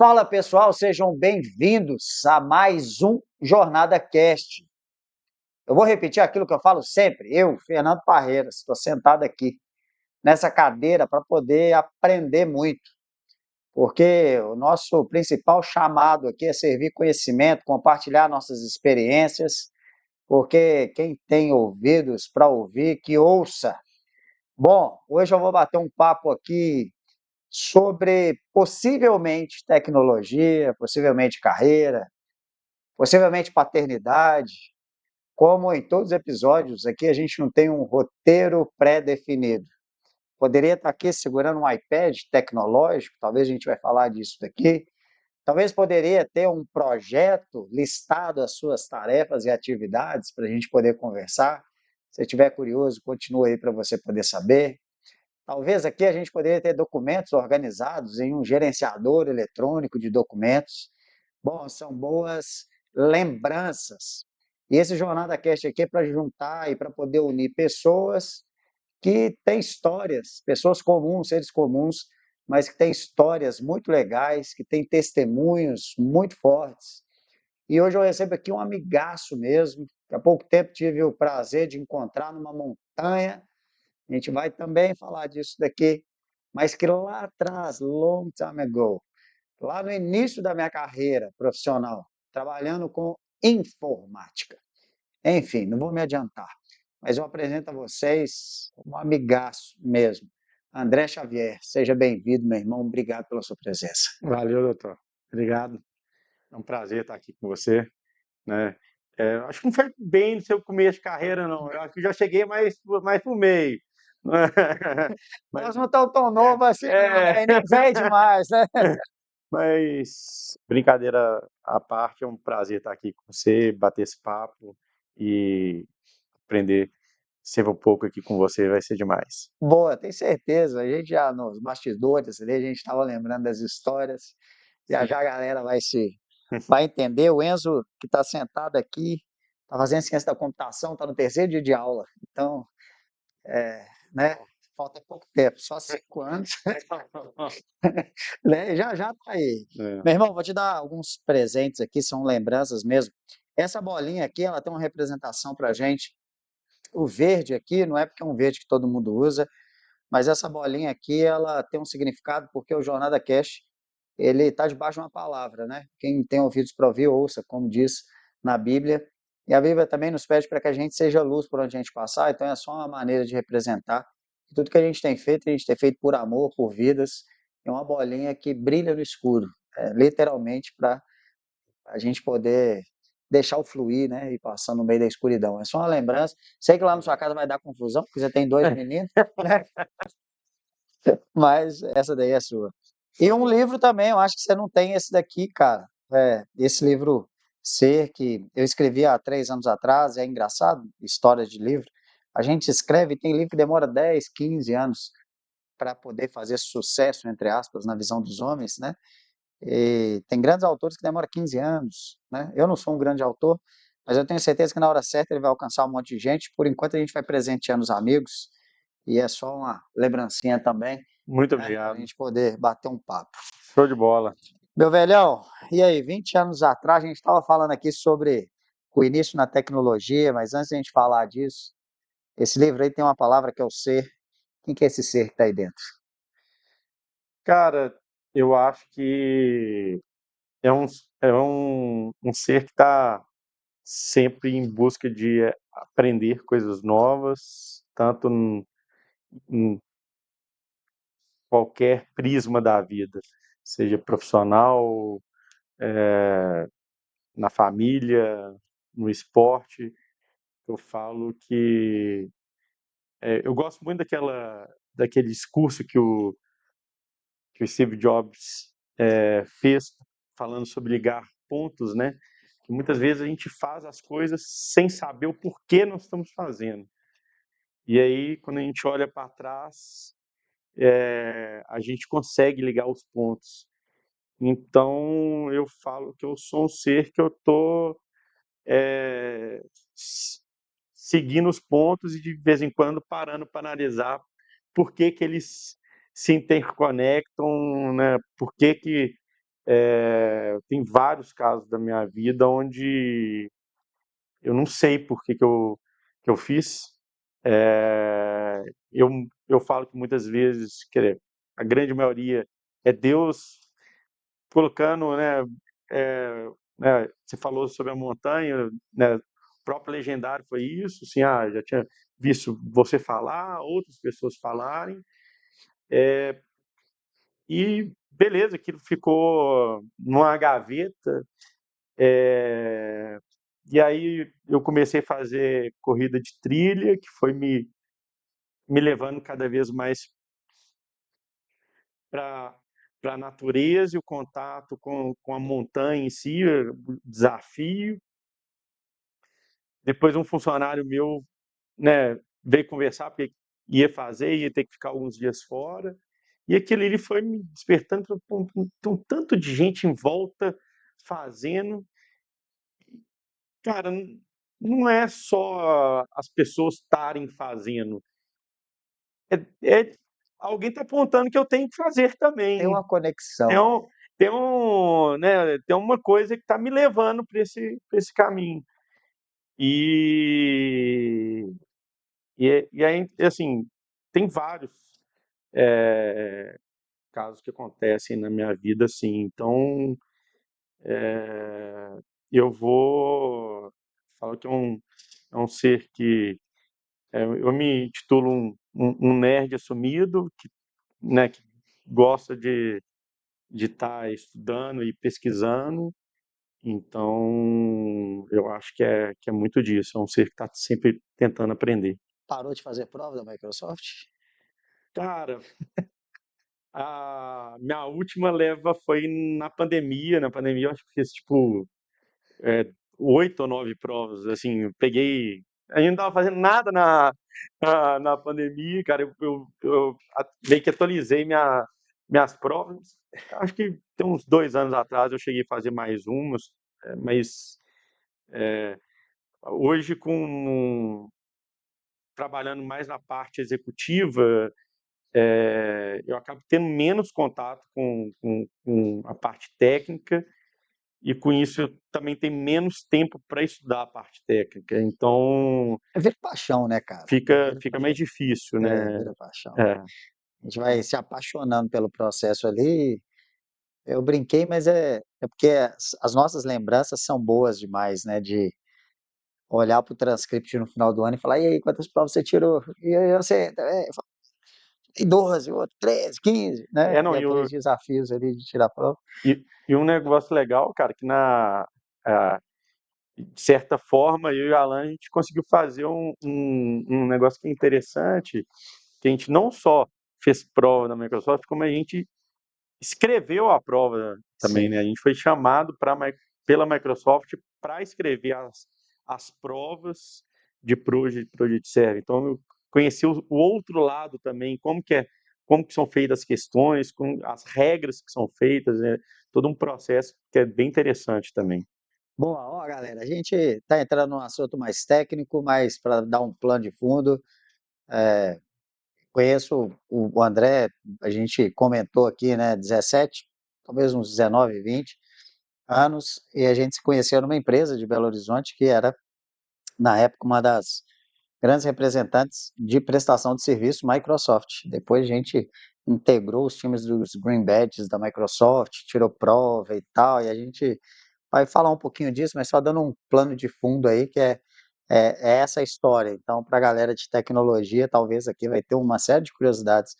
Fala pessoal, sejam bem-vindos a mais um Jornada Cast. Eu vou repetir aquilo que eu falo sempre. Eu, Fernando Parreiras, estou sentado aqui nessa cadeira para poder aprender muito, porque o nosso principal chamado aqui é servir conhecimento, compartilhar nossas experiências, porque quem tem ouvidos para ouvir, que ouça. Bom, hoje eu vou bater um papo aqui sobre possivelmente tecnologia, possivelmente carreira, possivelmente paternidade. Como em todos os episódios, aqui a gente não tem um roteiro pré-definido. Poderia estar aqui segurando um iPad tecnológico, talvez a gente vai falar disso daqui. Talvez poderia ter um projeto listado as suas tarefas e atividades para a gente poder conversar. Se estiver curioso, continua aí para você poder saber. Talvez aqui a gente poderia ter documentos organizados em um gerenciador eletrônico de documentos. Bom, são boas lembranças. E esse Jornada Cast aqui é para juntar e para poder unir pessoas que têm histórias, pessoas comuns, seres comuns, mas que têm histórias muito legais, que têm testemunhos muito fortes. E hoje eu recebo aqui um amigaço mesmo. Há pouco tempo tive o prazer de encontrar numa montanha. A gente vai também falar disso daqui, mas que lá atrás, long time ago, lá no início da minha carreira profissional, trabalhando com informática. Enfim, não vou me adiantar, mas eu apresento a vocês um amigaço mesmo, André Xavier. Seja bem-vindo, meu irmão. Obrigado pela sua presença. Valeu, doutor. Obrigado. É um prazer estar aqui com você, né? Acho que não foi bem no seu começo de carreira, não. Eu acho que já cheguei mais pro meio. Nós Mas, não estamos tão novos assim, não, é, né? Nem velho demais, né? mas, brincadeira à parte, é um prazer estar aqui com você, bater esse papo e aprender sempre um pouco aqui com você, vai ser demais. Boa, tenho certeza. A gente já nos bastidores ali, a gente estava lembrando das histórias. Já já a galera vai entender. O Enzo, que está sentado aqui, está fazendo ciência da computação, está no terceiro dia de aula. Então, né, falta pouco tempo, só 5 anos, né? Já já está aí. É. Meu irmão, vou te dar alguns presentes aqui, são lembranças mesmo. Essa bolinha aqui, ela tem uma representação para gente. O verde aqui, não é porque é um verde que todo mundo usa, mas essa bolinha aqui, ela tem um significado porque o Jornada Cash, ele está debaixo de uma palavra, né? Quem tem ouvidos para ouvir, ouça, como diz na Bíblia. E a Bíblia também nos pede para que a gente seja luz por onde a gente passar, então é só uma maneira de representar. E tudo que a gente tem feito, a gente tem feito por amor, por vidas. É uma bolinha que brilha no escuro, literalmente para a gente poder deixar o fluir, né, e passar no meio da escuridão. É só uma lembrança. Sei que lá na sua casa vai dar confusão, porque você tem 2 meninos, né? Mas essa daí é sua. E um livro também, eu acho que você não tem esse daqui, cara. Esse livro Ser, que eu escrevi há 3 anos atrás, é engraçado, histórias de livro. A gente escreve, tem livro que demora 10, 15 anos para poder fazer sucesso, entre aspas, na visão dos homens, né? E tem grandes autores que demoram 15 anos, né? Eu não sou um grande autor, mas eu tenho certeza que na hora certa ele vai alcançar um monte de gente. Por enquanto a gente vai presenteando os amigos, e é só uma lembrancinha também, Muito né, para a obrigado. gente poder bater um papo. Show de bola. Meu velhão, e aí, 20 anos atrás a gente estava falando aqui sobre o início na tecnologia, mas antes de a gente falar disso, esse livro aí tem uma palavra que é o ser. Quem que é esse ser que está aí dentro? Cara, eu acho que é um ser que está sempre em busca de aprender coisas novas, tanto em qualquer prisma da vida, seja profissional, na família, no esporte. Eu falo que eu gosto muito daquele discurso que o Steve Jobs fez, falando sobre ligar pontos, né? Que muitas vezes a gente faz as coisas sem saber o porquê nós estamos fazendo. E aí, quando a gente olha para trás, a gente consegue ligar os pontos. Então, eu falo que eu sou um ser que eu estou seguindo os pontos e de vez em quando parando para analisar por que que eles se interconectam, né? Por que que tem vários casos da minha vida onde eu não sei por que eu fiz. É, eu, eu falo que muitas vezes, a grande maioria é Deus colocando, você falou sobre a montanha, né, o próprio legendário foi isso, assim, já tinha visto você falar, outras pessoas falarem, e beleza, aquilo ficou numa gaveta, é, e aí eu comecei a fazer corrida de trilha, que foi me levando cada vez mais para a natureza e o contato com a montanha em si, o desafio. Depois um funcionário meu, né, veio conversar porque ia fazer, ia ter que ficar alguns dias fora. E aquilo ele foi me despertando um tanto de gente em volta fazendo. Cara, não é só as pessoas estarem fazendo, é alguém está apontando que eu tenho que fazer Tem também. uma Tem conexão. um, tem uma coisa que está me levando para esse caminho. E, e aí, assim, tem vários casos que acontecem na minha vida, assim. Então, eu vou falar que é um ser que eu me titulo um nerd assumido, que gosta de estar estudando e pesquisando. Então, eu acho que é muito disso. É um ser que está sempre tentando aprender. Parou de fazer prova da Microsoft? Cara, a minha última leva foi na pandemia. Na pandemia, eu acho que fiz tipo é, 8 ou 9 provas. Assim, eu peguei. A gente não estava fazendo nada na pandemia, cara. Meio que atualizei minhas provas. Acho que tem uns 2 anos atrás eu cheguei a fazer mais umas, mas hoje, trabalhando mais na parte executiva, eu acabo tendo menos contato com a parte técnica e, com isso, eu também tenho menos tempo para estudar a parte técnica. Então, Vira paixão, né, cara? Vira fica mais paixão. difícil, É, né? vira paixão. É, A gente vai se apaixonando pelo processo ali. Eu brinquei, mas é porque as nossas lembranças são boas demais, né? De olhar para o transcript no final do ano e falar, e aí, quantas provas você tirou? E aí você, tem 12, o outro 13, 15, né? E não, aqueles desafios ali de tirar a prova. e um negócio legal, cara, que ah, de certa forma, eu e o Alan, a gente conseguiu fazer um negócio que é interessante, que a gente não só fez prova da Microsoft, como a gente escreveu a prova também, Sim. né? A gente foi chamado pela Microsoft para escrever as provas de Project Server. Então, eu conheci o outro lado também, como que são feitas as questões, com as regras que são feitas, né? Todo um processo que é bem interessante também. Boa, ó, galera, a gente está entrando num assunto mais técnico, mas para dar um plano de fundo, conheço o André, a gente comentou aqui, né, 17, talvez uns 19, 20 anos, e a gente se conheceu numa empresa de Belo Horizonte que era, na época, uma das grandes representantes de prestação de serviço Microsoft. Depois a gente integrou os times dos Green Badges da Microsoft, tirou prova e tal, e a gente vai falar um pouquinho disso, mas só dando um plano de fundo aí, que é essa a história. Então, para a galera de tecnologia, talvez aqui vai ter uma série de curiosidades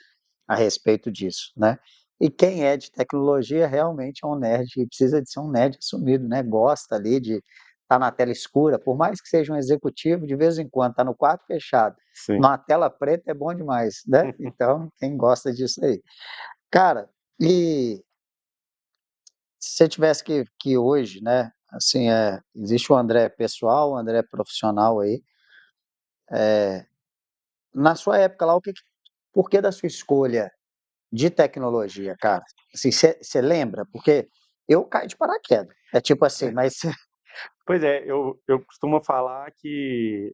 a respeito disso, né? E quem é de tecnologia realmente é um nerd e precisa de ser um nerd assumido, né? Gosta ali de estar na tela escura, por mais que seja um executivo, de vez em quando está no quarto fechado, Sim. numa tela preta é bom demais, né? Então, quem gosta disso aí. Cara, e se você tivesse que hoje, né, assim, existe o André pessoal, o André profissional aí, na sua época lá, por que da sua escolha de tecnologia, cara? Assim, você lembra? Porque eu caí de paraquedas. É tipo assim, mas Pois é, eu costumo falar que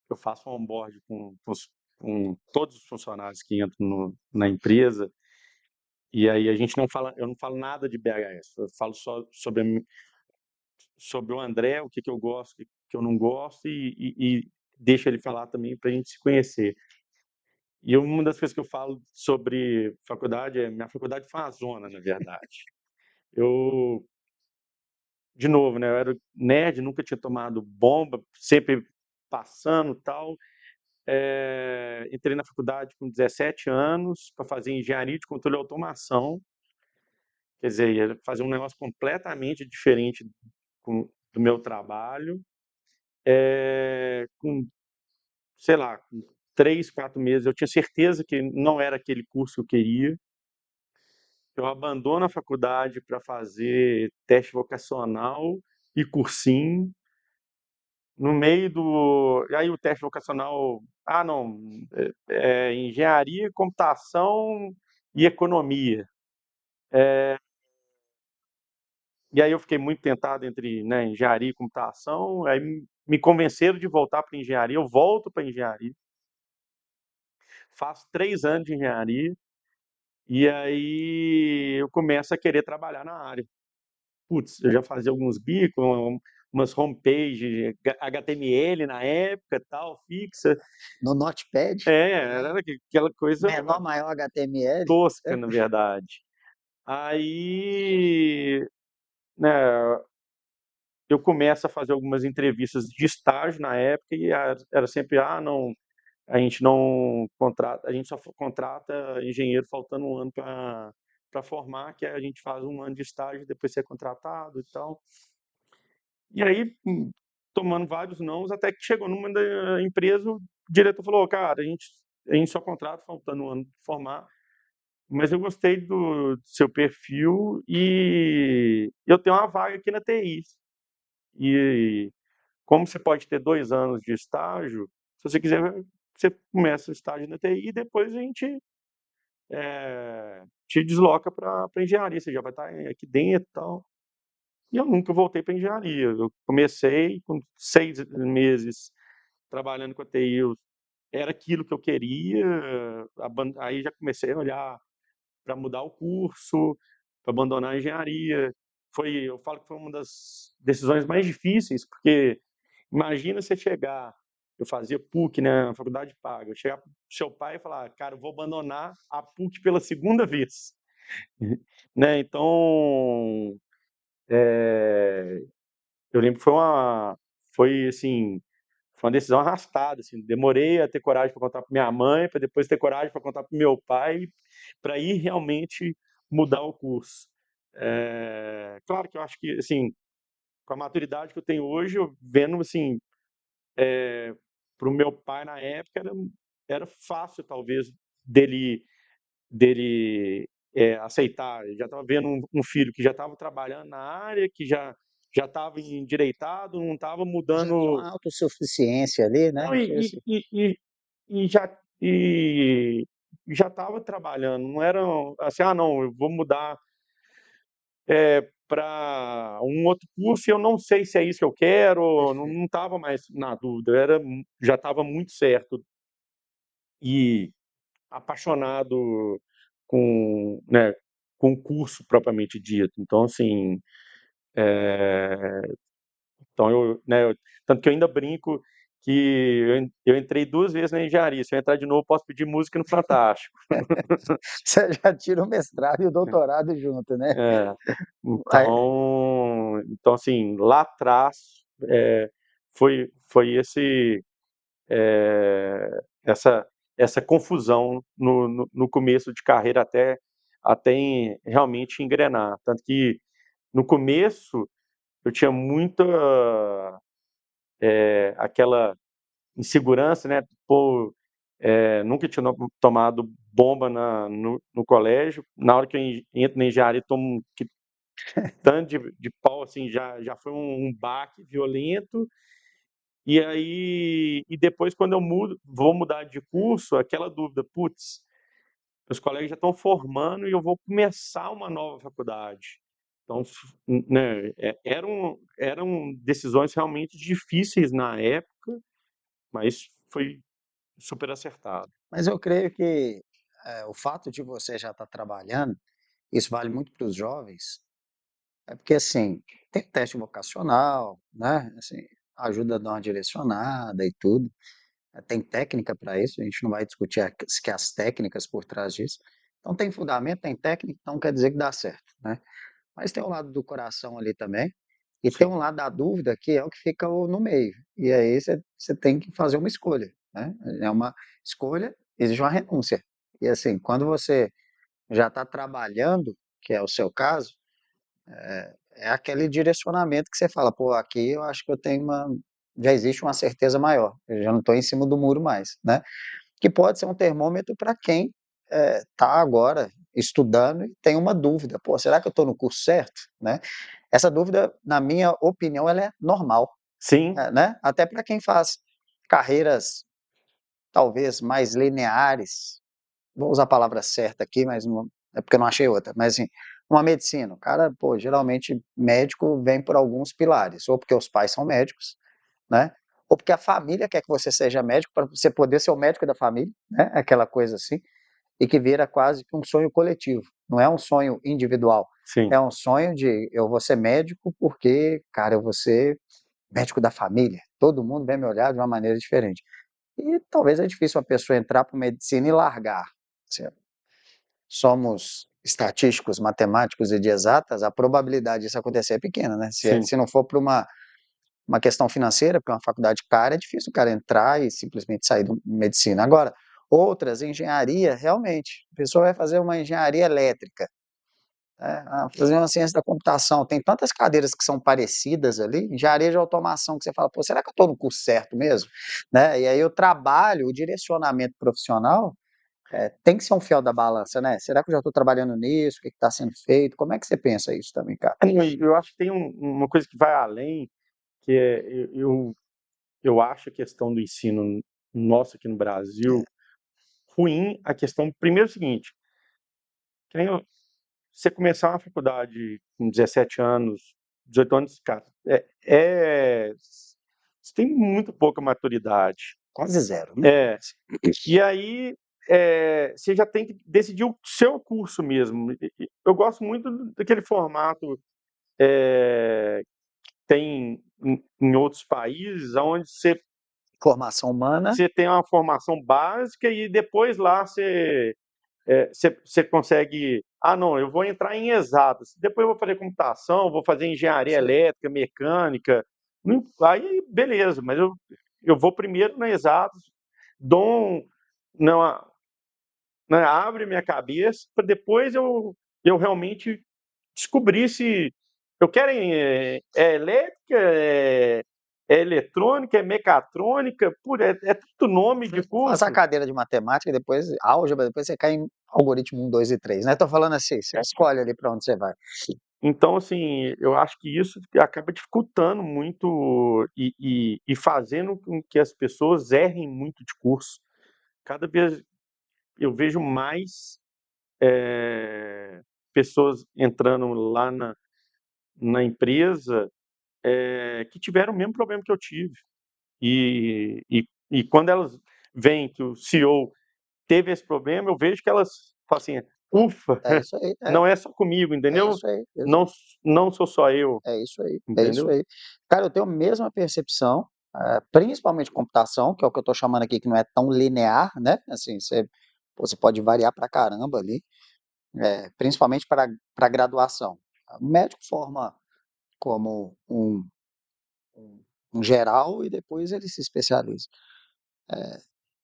eu faço um onboard com todos os funcionários que entram na empresa, E aí a gente não fala, eu não falo nada de BHS, eu falo só sobre o André, o que que eu gosto, o que que eu não gosto, e deixo ele falar também para a gente se conhecer. E uma das coisas que eu falo sobre faculdade é, minha faculdade foi uma zona, na verdade. Eu, de novo, né, eu era nerd, nunca tinha tomado bomba, sempre passando e tal. Entrei na faculdade com 17 anos para fazer engenharia de controle e automação. Quer dizer, ia fazer um negócio completamente diferente do meu trabalho. Com, sei lá, com 3, 4 meses, eu tinha certeza que não era aquele curso que eu queria. Eu abandono a faculdade para fazer teste vocacional e cursinho. No meio do. E aí o teste vocacional. Ah, não. Engenharia, computação e economia. E aí eu fiquei muito tentado entre, né, engenharia e computação. Aí me convenceram de voltar para engenharia. Eu volto para engenharia. Faço 3 anos de engenharia. E aí eu começo a querer trabalhar na área. Putz, eu já fazia alguns bicos, umas homepage HTML na época, tal, fixa. No Notepad, Era aquela coisa menor, maior HTML. tosca, na verdade. Aí, né, eu começo a fazer algumas entrevistas de estágio na época e era sempre, não, a gente não contrata, a gente só contrata engenheiro faltando um ano para formar, que a gente faz um ano de estágio, depois ser contratado e tal. E aí, tomando vários nãos, até que chegou numa da empresa, o diretor falou, cara, a gente só contrata faltando um ano de formar, mas eu gostei do seu perfil e eu tenho uma vaga aqui na TI. E como você pode ter 2 anos de estágio, se você quiser, você começa o estágio na TI e depois a gente te desloca para engenharia, você já vai estar aqui dentro e tal. E eu nunca voltei para engenharia. Eu comecei com 6 meses trabalhando com a TI, era aquilo que eu queria, aí já comecei a olhar para mudar o curso, para abandonar a engenharia. Eu falo que foi uma das decisões mais difíceis, porque imagina você chegar, eu fazia PUC, né, faculdade paga, eu chegar pro seu pai e falar, cara, eu vou abandonar a PUC pela segunda vez, né? Então, eu lembro que foi assim, foi uma decisão arrastada, assim, demorei a ter coragem para contar para minha mãe, para depois ter coragem para contar para meu pai, para ir realmente mudar o curso. Claro que eu acho que, assim, com a maturidade que eu tenho hoje, eu vendo, assim, para o meu pai na época era fácil, talvez, dele aceitar. Ele já estava vendo um filho que já estava trabalhando na área, que já estava endireitado, não estava Já tinha mudando. uma autossuficiência ali, né? Não, e já e já estava trabalhando, não era assim, não, eu vou mudar para um outro curso e eu não sei se é isso que eu quero, não estava mais na dúvida, já estava muito certo e apaixonado com, né, com o curso propriamente dito. Então, assim, então tanto que eu ainda brinco que eu entrei 2 vezes na engenharia. Se eu entrar de novo, posso pedir música no Fantástico. Você já tira o mestrado e o doutorado junto, né? É, Aí, então, assim, lá atrás foi é, essa, essa confusão no começo de carreira até realmente engrenar. Tanto que no começo eu tinha muita aquela insegurança, né? Pô, nunca tinha tomado bomba no colégio. Na hora que eu entro na engenharia, tomo tanto de pau, assim, já foi um baque violento. E aí, e depois quando vou mudar de curso, aquela dúvida, putz, meus colegas já estão formando e eu vou começar uma nova faculdade. Então, né, eram decisões realmente difíceis na época, mas foi super acertado. mas eu creio que o fato de você já estar trabalhando isso vale muito para os jovens, é porque, assim, tem teste vocacional, né? Assim, ajuda a dar uma direcionada e tudo. Tem técnica para isso, a gente não vai discutir as técnicas por trás disso. Então, tem fundamento, tem técnica, então quer dizer que dá certo, né? Mas tem o lado do coração ali também, e tem Sim, um lado da dúvida que é o que fica no meio. E aí você tem que fazer uma escolha, né? É uma escolha, exige uma renúncia. E assim, quando você já está trabalhando, que é o seu caso, é aquele direcionamento que você fala, pô, aqui eu acho que eu tenho já existe uma certeza maior, eu já não estou em cima do muro mais, né? Que pode ser um termômetro para quem está agora estudando e tem uma dúvida, pô, será que eu estou no curso certo, né? Essa dúvida, na minha opinião, ela é normal, sim, né? Até para quem faz carreiras talvez mais lineares, vou usar a palavra certa aqui, mas não, é porque eu não achei outra, mas assim, uma medicina, o cara, pô, geralmente médico vem por alguns pilares, ou porque os pais são médicos, né? Ou porque a família quer que você seja médico para você poder ser o médico da família, né? Aquela coisa assim, e que vira quase que um sonho coletivo, não é um sonho individual, sim, é um sonho de eu vou ser médico porque, cara, eu vou ser médico da família, todo mundo vai me olhar de uma maneira diferente. E talvez é difícil uma pessoa entrar para medicina e largar. Assim, somos estatísticos, matemáticos e de exatas, a probabilidade disso acontecer é pequena, né? sim. Se não for para uma questão financeira, porque é uma faculdade cara, é difícil o cara entrar e simplesmente sair de medicina. Agora, outras, engenharia, realmente, a pessoa vai fazer uma engenharia elétrica, né? Fazer uma ciência da computação, tem tantas cadeiras que são parecidas ali, engenharia de automação, que você fala, pô, será que eu estou no curso certo mesmo? Né? E aí o trabalho, o direcionamento profissional, tem que ser um fiel da balança, né? Será que eu já estou trabalhando nisso? O que está sendo feito? Como é que você pensa isso também, cara? Eu acho que tem uma coisa que vai além, que é, eu acho a questão do ensino nosso aqui no Brasil ruim. A questão, primeiro é o seguinte, que nem você começar uma faculdade com 17 anos, 18 anos, cara, você tem muito pouca maturidade. Quase zero, né? É, e aí você já tem que decidir o seu curso mesmo. Eu gosto muito daquele formato que tem em outros países, onde Formação humana, você tem uma formação básica e depois lá você consegue. Ah, não, eu vou entrar em exatas. Depois eu vou fazer computação, vou fazer engenharia elétrica, mecânica. Aí, beleza, mas eu vou primeiro na exatas, dou não, né, abre minha cabeça para depois eu realmente descobrir se eu quero elétrica, é eletrônica, é mecatrônica, é tudo nome de faça a curso. cadeira de matemática, depois álgebra, depois você cai em algoritmo 1, 2 e 3, né? Tô falando assim, você escolhe ali para onde você vai. Então, assim, eu acho que isso acaba dificultando muito e fazendo com que as pessoas errem muito de curso. Cada vez eu vejo mais pessoas entrando lá na empresa que tiveram o mesmo problema que eu tive. E quando elas veem que o CEO teve esse problema, eu vejo que elas falam assim, ufa, É isso aí, não é só comigo, é entendeu? isso aí, Não, não sou só eu, é isso aí, é isso entendeu? aí. Cara, eu tenho a mesma percepção, principalmente computação, que é o que eu estou chamando aqui, que não é tão linear, né? Assim, você pode variar pra caramba ali, principalmente para graduação. O médico forma como um, um geral e depois ele se especializa.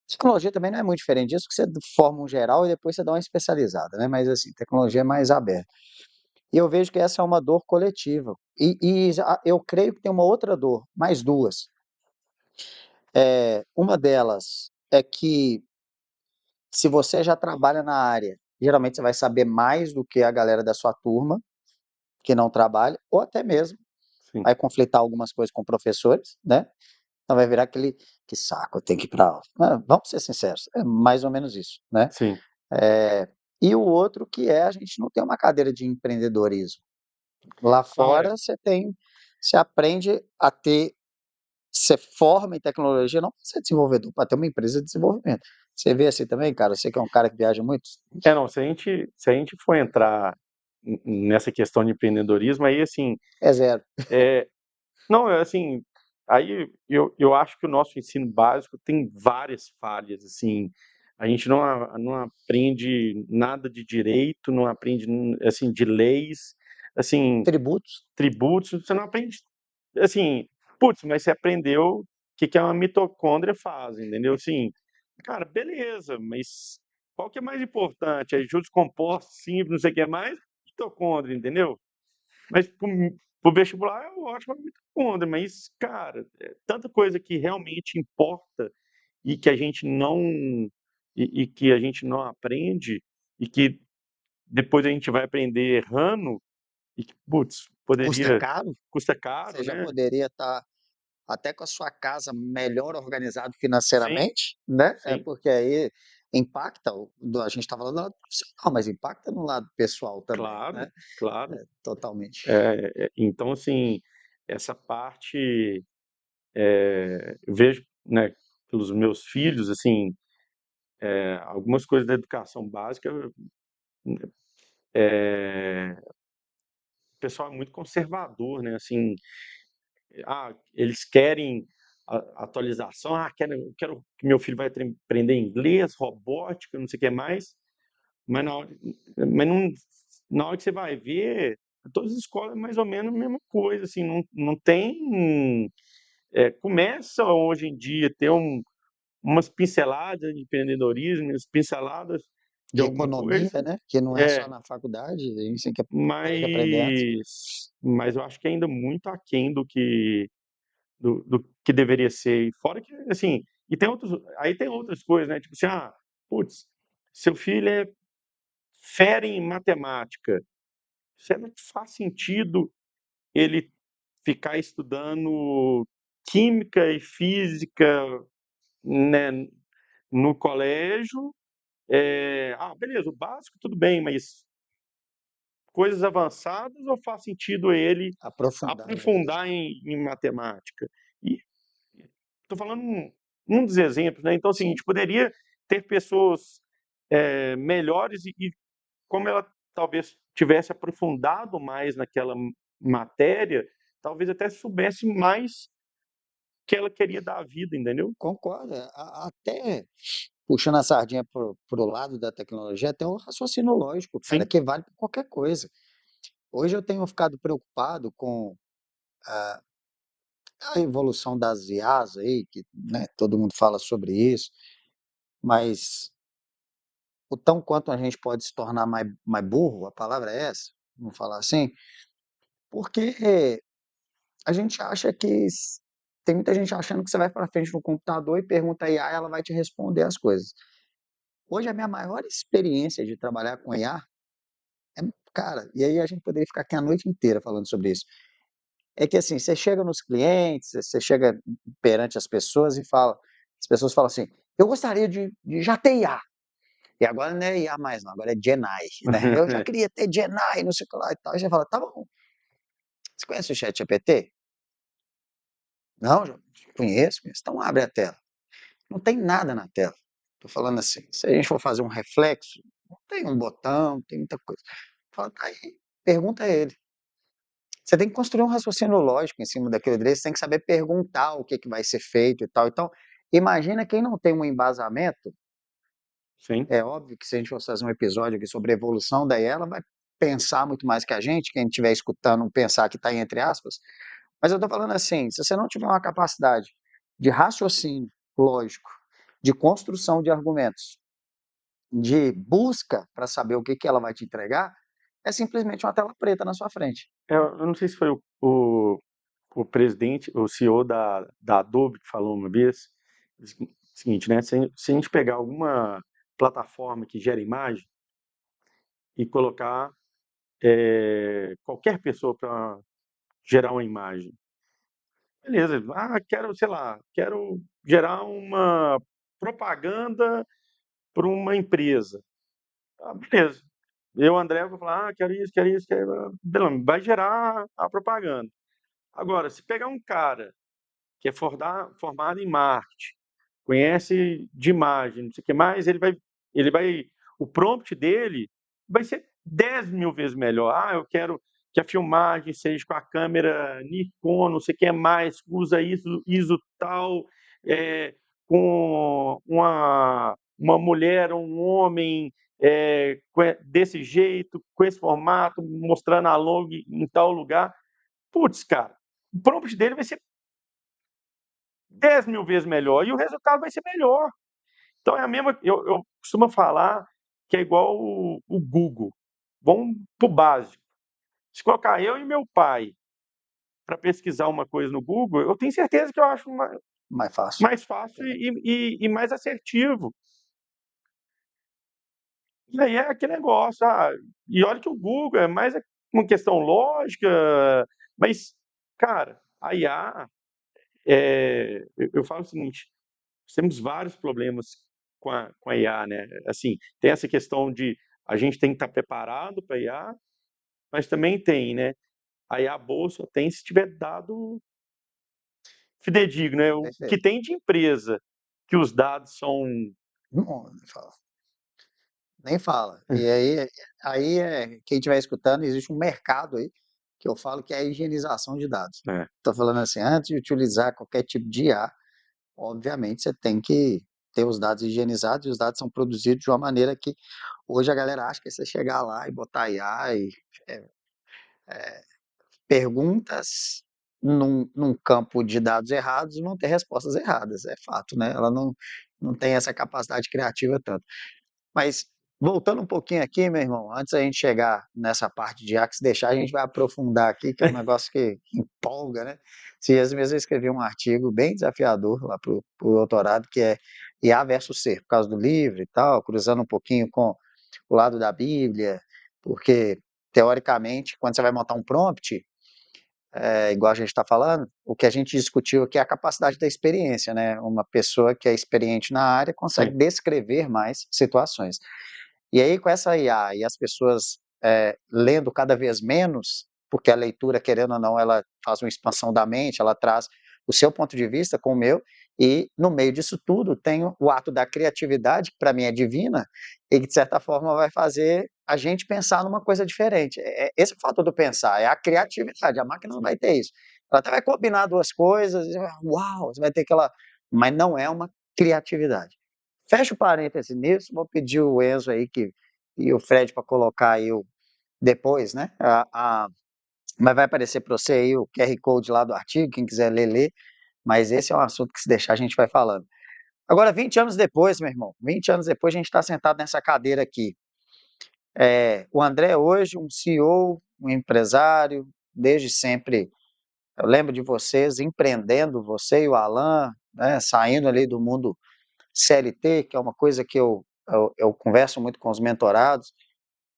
Tecnologia também não é muito diferente disso, que você forma um geral e depois você dá uma especializada, né? Mas assim, tecnologia é mais aberta. E eu vejo que essa é uma dor coletiva. Eu creio que tem uma outra dor, mais duas. Uma delas é que se você já trabalha na área, geralmente você vai saber mais do que a galera da sua turma que não trabalha, ou até mesmo Sim, vai conflitar algumas coisas com professores, né? Então vai virar aquele que saco, eu tenho que ir para aula. Vamos ser sinceros, é mais ou menos isso, né? sim. É, e o outro que a gente não tem uma cadeira de empreendedorismo. Lá Ah, é. fora você aprende a ter, você forma em tecnologia não para ser desenvolvedor, para ter uma empresa de desenvolvimento. Você vê assim também, cara, você que é um cara que viaja muito, Não, se a gente for entrar nessa questão de empreendedorismo, aí, assim, É zero. não, assim, aí eu acho que o nosso ensino básico tem várias falhas, assim, a gente não aprende nada de direito, não aprende, assim, de leis, assim, Tributos. tributos, você não aprende, assim, putz, mas você aprendeu o que que uma mitocôndria faz, entendeu? Assim, cara, beleza, mas qual que é mais importante? É juros compostos, simples, não sei o que mais, mitocôndria, entendeu? Mas pro vestibular é ótimo a mitocôndria, mas, cara, é tanta coisa que realmente importa e que a gente não e que a gente não aprende e que depois a gente vai aprender errando e que, putz, Custa poderia caro. custa Você caro, já né? poderia estar até com a sua casa melhor organizado Sim, financeiramente, né? É sim, porque aí impacta, a gente está falando do lado profissional, mas impacta no lado pessoal também, claro, né? claro. É, totalmente. Então, assim, essa parte, eu vejo, né, pelos meus filhos, assim, algumas coisas da educação básica, o pessoal é muito conservador, né? Assim, eles querem atualização, quero que meu filho vai aprender inglês, robótica, não sei o que mais, mas mas não, na hora que você vai ver, todas as escolas é mais ou menos a mesma coisa, assim, não tem. Começa hoje em dia a ter umas pinceladas de empreendedorismo, umas pinceladas de De alguma economia, coisa, né? Que não é só é, na faculdade, a gente tem que aprender antes. mas eu acho que ainda muito aquém do que deveria ser. E fora que, assim, e aí tem outras coisas, né? Tipo assim, putz, seu filho é fera em matemática. Isso não faz sentido ele ficar estudando química e física, né, no colégio. Beleza, o básico tudo bem, mas coisas avançadas ou faz sentido ele Aprofundar naquilo. aprofundar em matemática? E estou falando um dos exemplos, né? Então, assim, a Sim, gente poderia ter pessoas melhores e como ela talvez tivesse aprofundado mais naquela matéria, talvez até soubesse mais que ela queria dar à vida, entendeu? concordo. Até puxando a sardinha pro lado da tecnologia, até um raciocínio lógico, cara, Sim, que vale para qualquer coisa. Hoje eu tenho ficado preocupado com a evolução das IAs aí, que, né, todo mundo fala sobre isso, mas o tão quanto a gente pode se tornar mais burro, a palavra é essa, vamos falar assim, porque a gente acha que tem muita gente achando que você vai para frente no computador e pergunta a IA, ela vai te responder as coisas. Hoje a minha maior experiência de trabalhar com IA é, cara, e aí a gente poderia ficar aqui a noite inteira falando sobre isso. É que assim, você chega nos clientes, você chega perante as pessoas e fala, as pessoas falam assim, eu gostaria de já ter IA. E agora não é IA mais não, agora é Genai, né? Eu já queria ter Genai, não sei o que lá e tal. E você fala, tá bom, você conhece o ChatGPT? Não, já conheço. Então abre a tela. Não tem nada na tela. Tô falando assim, se a gente for fazer um reflexo, não tem um botão, tem muita coisa. Fala, tá aí, pergunta a ele. Você tem que construir um raciocínio lógico em cima daquilo dele, você tem que saber perguntar o que, que vai ser feito e tal. Então, imagina quem não tem um embasamento, sim. é óbvio que se a gente fosse fazer um episódio aqui sobre a evolução, daí ela vai pensar muito mais que a gente, quem estiver escutando pensar que está entre aspas, mas eu estou falando assim, se você não tiver uma capacidade de raciocínio lógico, de construção de argumentos, de busca para saber o que, que ela vai te entregar, é simplesmente uma tela preta na sua frente. Eu não sei se foi o presidente, o CEO da Adobe que falou uma vez, o seguinte, né? Se a gente pegar alguma plataforma que gera imagem e colocar qualquer pessoa para gerar uma imagem, beleza, quero, sei lá, quero gerar uma propaganda para uma empresa. Beleza. Eu, André, vou falar, quero isso, quero. Beleza, vai gerar a propaganda. Agora, se pegar um cara que é formado em marketing, conhece de imagem, não sei o que mais, o prompt dele vai ser 10 mil vezes melhor. Ah, eu quero que a filmagem seja com a câmera Nikon, não sei o que mais, usa ISO tal, é, com uma mulher ou um homem desse jeito, com esse formato, mostrando a log em tal lugar. Putz, cara, o prompt dele vai ser 10 mil vezes melhor e o resultado vai ser melhor. Então é a mesma. Eu costumo falar que é igual o Google. Vamos para o básico. Se colocar eu e meu pai para pesquisar uma coisa no Google, eu tenho certeza que eu acho Mais fácil. mais fácil e mais assertivo. E aí é aquele negócio. E olha que o Google é mais uma questão lógica, mas, cara, a IA, eu falo o seguinte: temos vários problemas com a IA, né? Assim, tem essa questão de a gente tem que estar preparado para a IA, mas também tem, né? A IA boa só tem se tiver dado fidedigno, né? O que Perfeito. tem de empresa que os dados são. Não, nem fala. Nem fala. E aí quem estiver escutando, existe um mercado aí que eu falo que é a higienização de dados. É, Estou falando assim, antes de utilizar qualquer tipo de IA, obviamente você tem que ter os dados higienizados e os dados são produzidos de uma maneira que hoje a galera acha que é você chegar lá e botar IA e é, perguntas num campo de dados errados vão ter respostas erradas, é fato, né? Ela não tem essa capacidade criativa tanto. Mas voltando um pouquinho aqui, meu irmão, antes da gente chegar nessa parte de IA, que se deixar a gente vai aprofundar aqui, que é um negócio que empolga, né? Esses dias mesmo eu escrevi um artigo bem desafiador lá para o doutorado, que é IA versus ser, por causa do livro e tal, cruzando um pouquinho com o lado da Bíblia, porque, teoricamente, quando você vai montar um prompt, igual a gente está falando, o que a gente discutiu aqui é a capacidade da experiência, né? Uma pessoa que é experiente na área consegue sim. descrever mais situações. E aí, com essa IA e as pessoas lendo cada vez menos, porque a leitura, querendo ou não, ela faz uma expansão da mente, ela traz o seu ponto de vista com o meu, e no meio disso tudo tem o ato da criatividade, que para mim é divina, e que de certa forma vai fazer a gente pensar numa coisa diferente. Esse é o fator do pensar, é a criatividade, a máquina não vai ter isso. Ela até vai combinar duas coisas, uau, você vai ter aquela. Mas não é uma criatividade. Fecha o parêntese nisso, vou pedir o Enzo aí e o Fred para colocar aí depois, né? Mas vai aparecer para você aí o QR Code lá do artigo, quem quiser ler, lê. Mas esse é um assunto que se deixar a gente vai falando. Agora, 20 anos depois, meu irmão, 20 anos depois a gente está sentado nessa cadeira aqui. O André é hoje um CEO, um empresário, desde sempre. Eu lembro de vocês empreendendo, você e o Alan, né, saindo ali do mundo CLT, que é uma coisa que eu converso muito com os mentorados,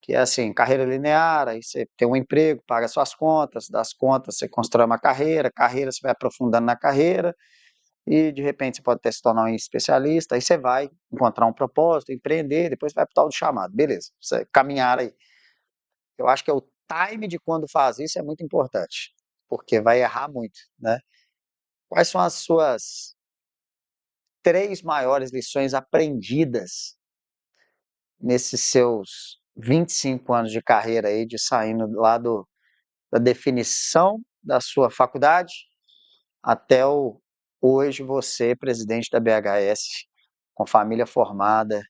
que é assim, carreira linear, aí você tem um emprego, paga suas contas, das contas você constrói uma carreira você vai aprofundando na carreira, e de repente você pode até se tornar um especialista, aí você vai encontrar um propósito, empreender, depois vai para o tal do chamado, beleza, você caminhar aí. Eu acho que é o time de quando faz isso é muito importante, porque vai errar muito, né? Quais são as suas três maiores lições aprendidas nesses seus 25 anos de carreira aí, de saindo lá da definição da sua faculdade até hoje você, presidente da BHS, com família formada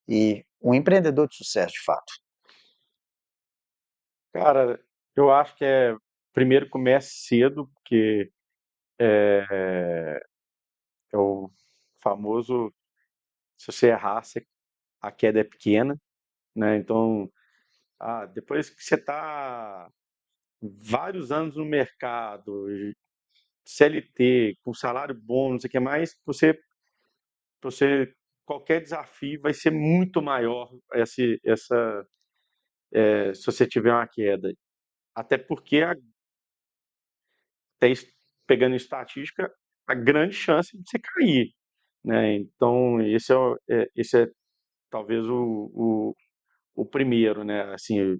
e um empreendedor de sucesso, de fato. Cara, eu acho que primeiro comece cedo, porque é o famoso, se você errar, a queda é pequena, né? Então, depois que você está vários anos no mercado, CLT, com salário bom, não sei o que mais, você qualquer desafio vai ser muito maior se você tiver uma queda. Até porque, até pegando em estatística, a grande chance de você cair, né? Então, esse é talvez o primeiro, né? Assim,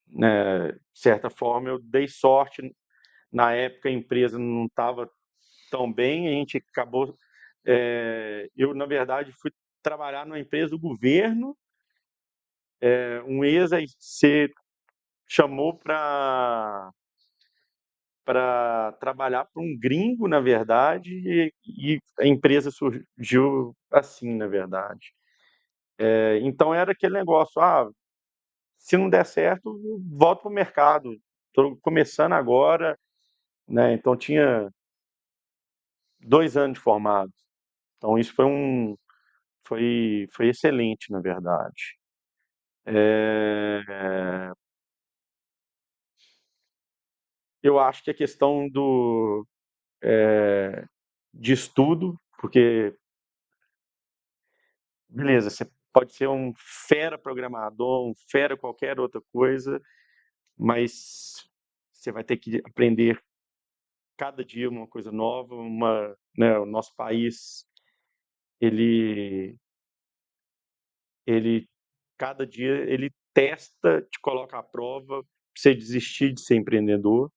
né, de certa forma, eu dei sorte. Na época, a empresa não estava tão bem, a gente acabou. Eu, na verdade, fui trabalhar numa empresa do governo um ex aí você chamou para trabalhar para um gringo, na verdade, e a empresa surgiu assim, na verdade. Então era aquele negócio, se não der certo, eu volto para o mercado. Estou começando agora, né? Então tinha 2 anos de formado. Então isso foi excelente, na verdade. É, eu acho que a questão de estudo, porque, beleza, você pode ser um fera programador, um fera qualquer outra coisa, mas você vai ter que aprender cada dia uma coisa nova, né, o nosso país, ele, ele, cada dia, ele testa, te coloca à prova, pra você desistir de ser empreendedor.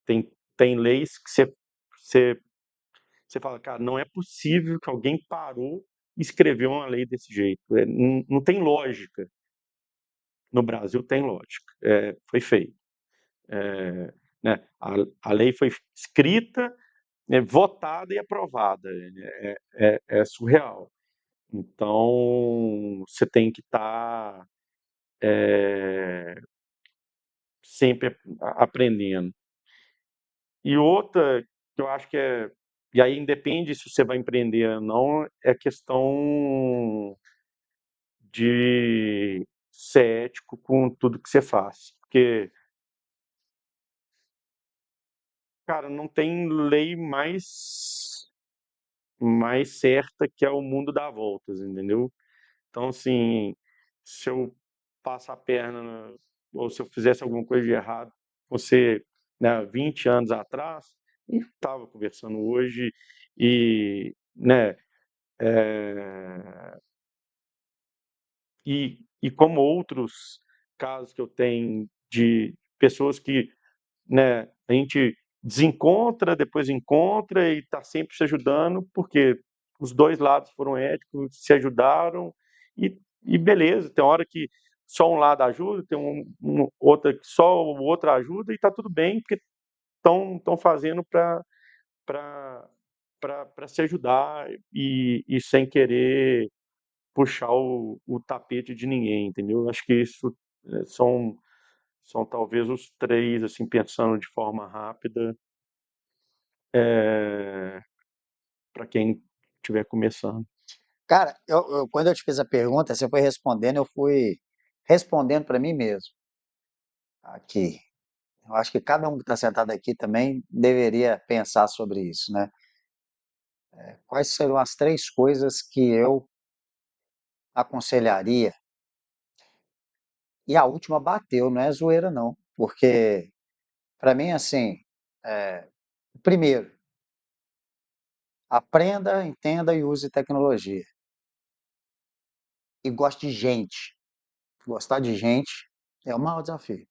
Tem leis que você, você fala, cara, não é possível que alguém parou e escreveu uma lei desse jeito. Não tem lógica. No Brasil tem lógica. Foi feito. É, né, a lei foi escrita, votada e aprovada. É surreal. Então, você tem que estar sempre aprendendo. E outra que eu acho que e aí independe se você vai empreender ou não, é questão de ser ético com tudo que você faz. Porque, cara, não tem lei mais certa que é o mundo dá voltas, entendeu? Então, assim, se eu passar a perna, ou se eu fizesse alguma coisa de errado, você, né, 20 anos atrás, a gente estava conversando hoje e, né, é, e como outros casos que eu tenho de pessoas que, né, a gente desencontra, depois encontra e está sempre se ajudando, porque os dois lados foram éticos, se ajudaram e beleza. Tem hora que só um lado ajuda, tem outra que só o outro ajuda e está tudo bem, porque estão fazendo para se ajudar e sem querer puxar o tapete de ninguém, entendeu? Acho que isso são talvez os três, assim, pensando de forma rápida, para quem estiver começando. Cara, quando eu te fiz a pergunta, você foi respondendo, eu fui respondendo para mim mesmo aqui. Eu acho que cada um que está sentado aqui também deveria pensar sobre isso, né? Quais serão as três coisas que eu aconselharia? E a última bateu, não é zoeira não, porque para mim assim, é, primeiro, aprenda, entenda e use tecnologia. E goste de gente. Gostar de gente é o maior desafio.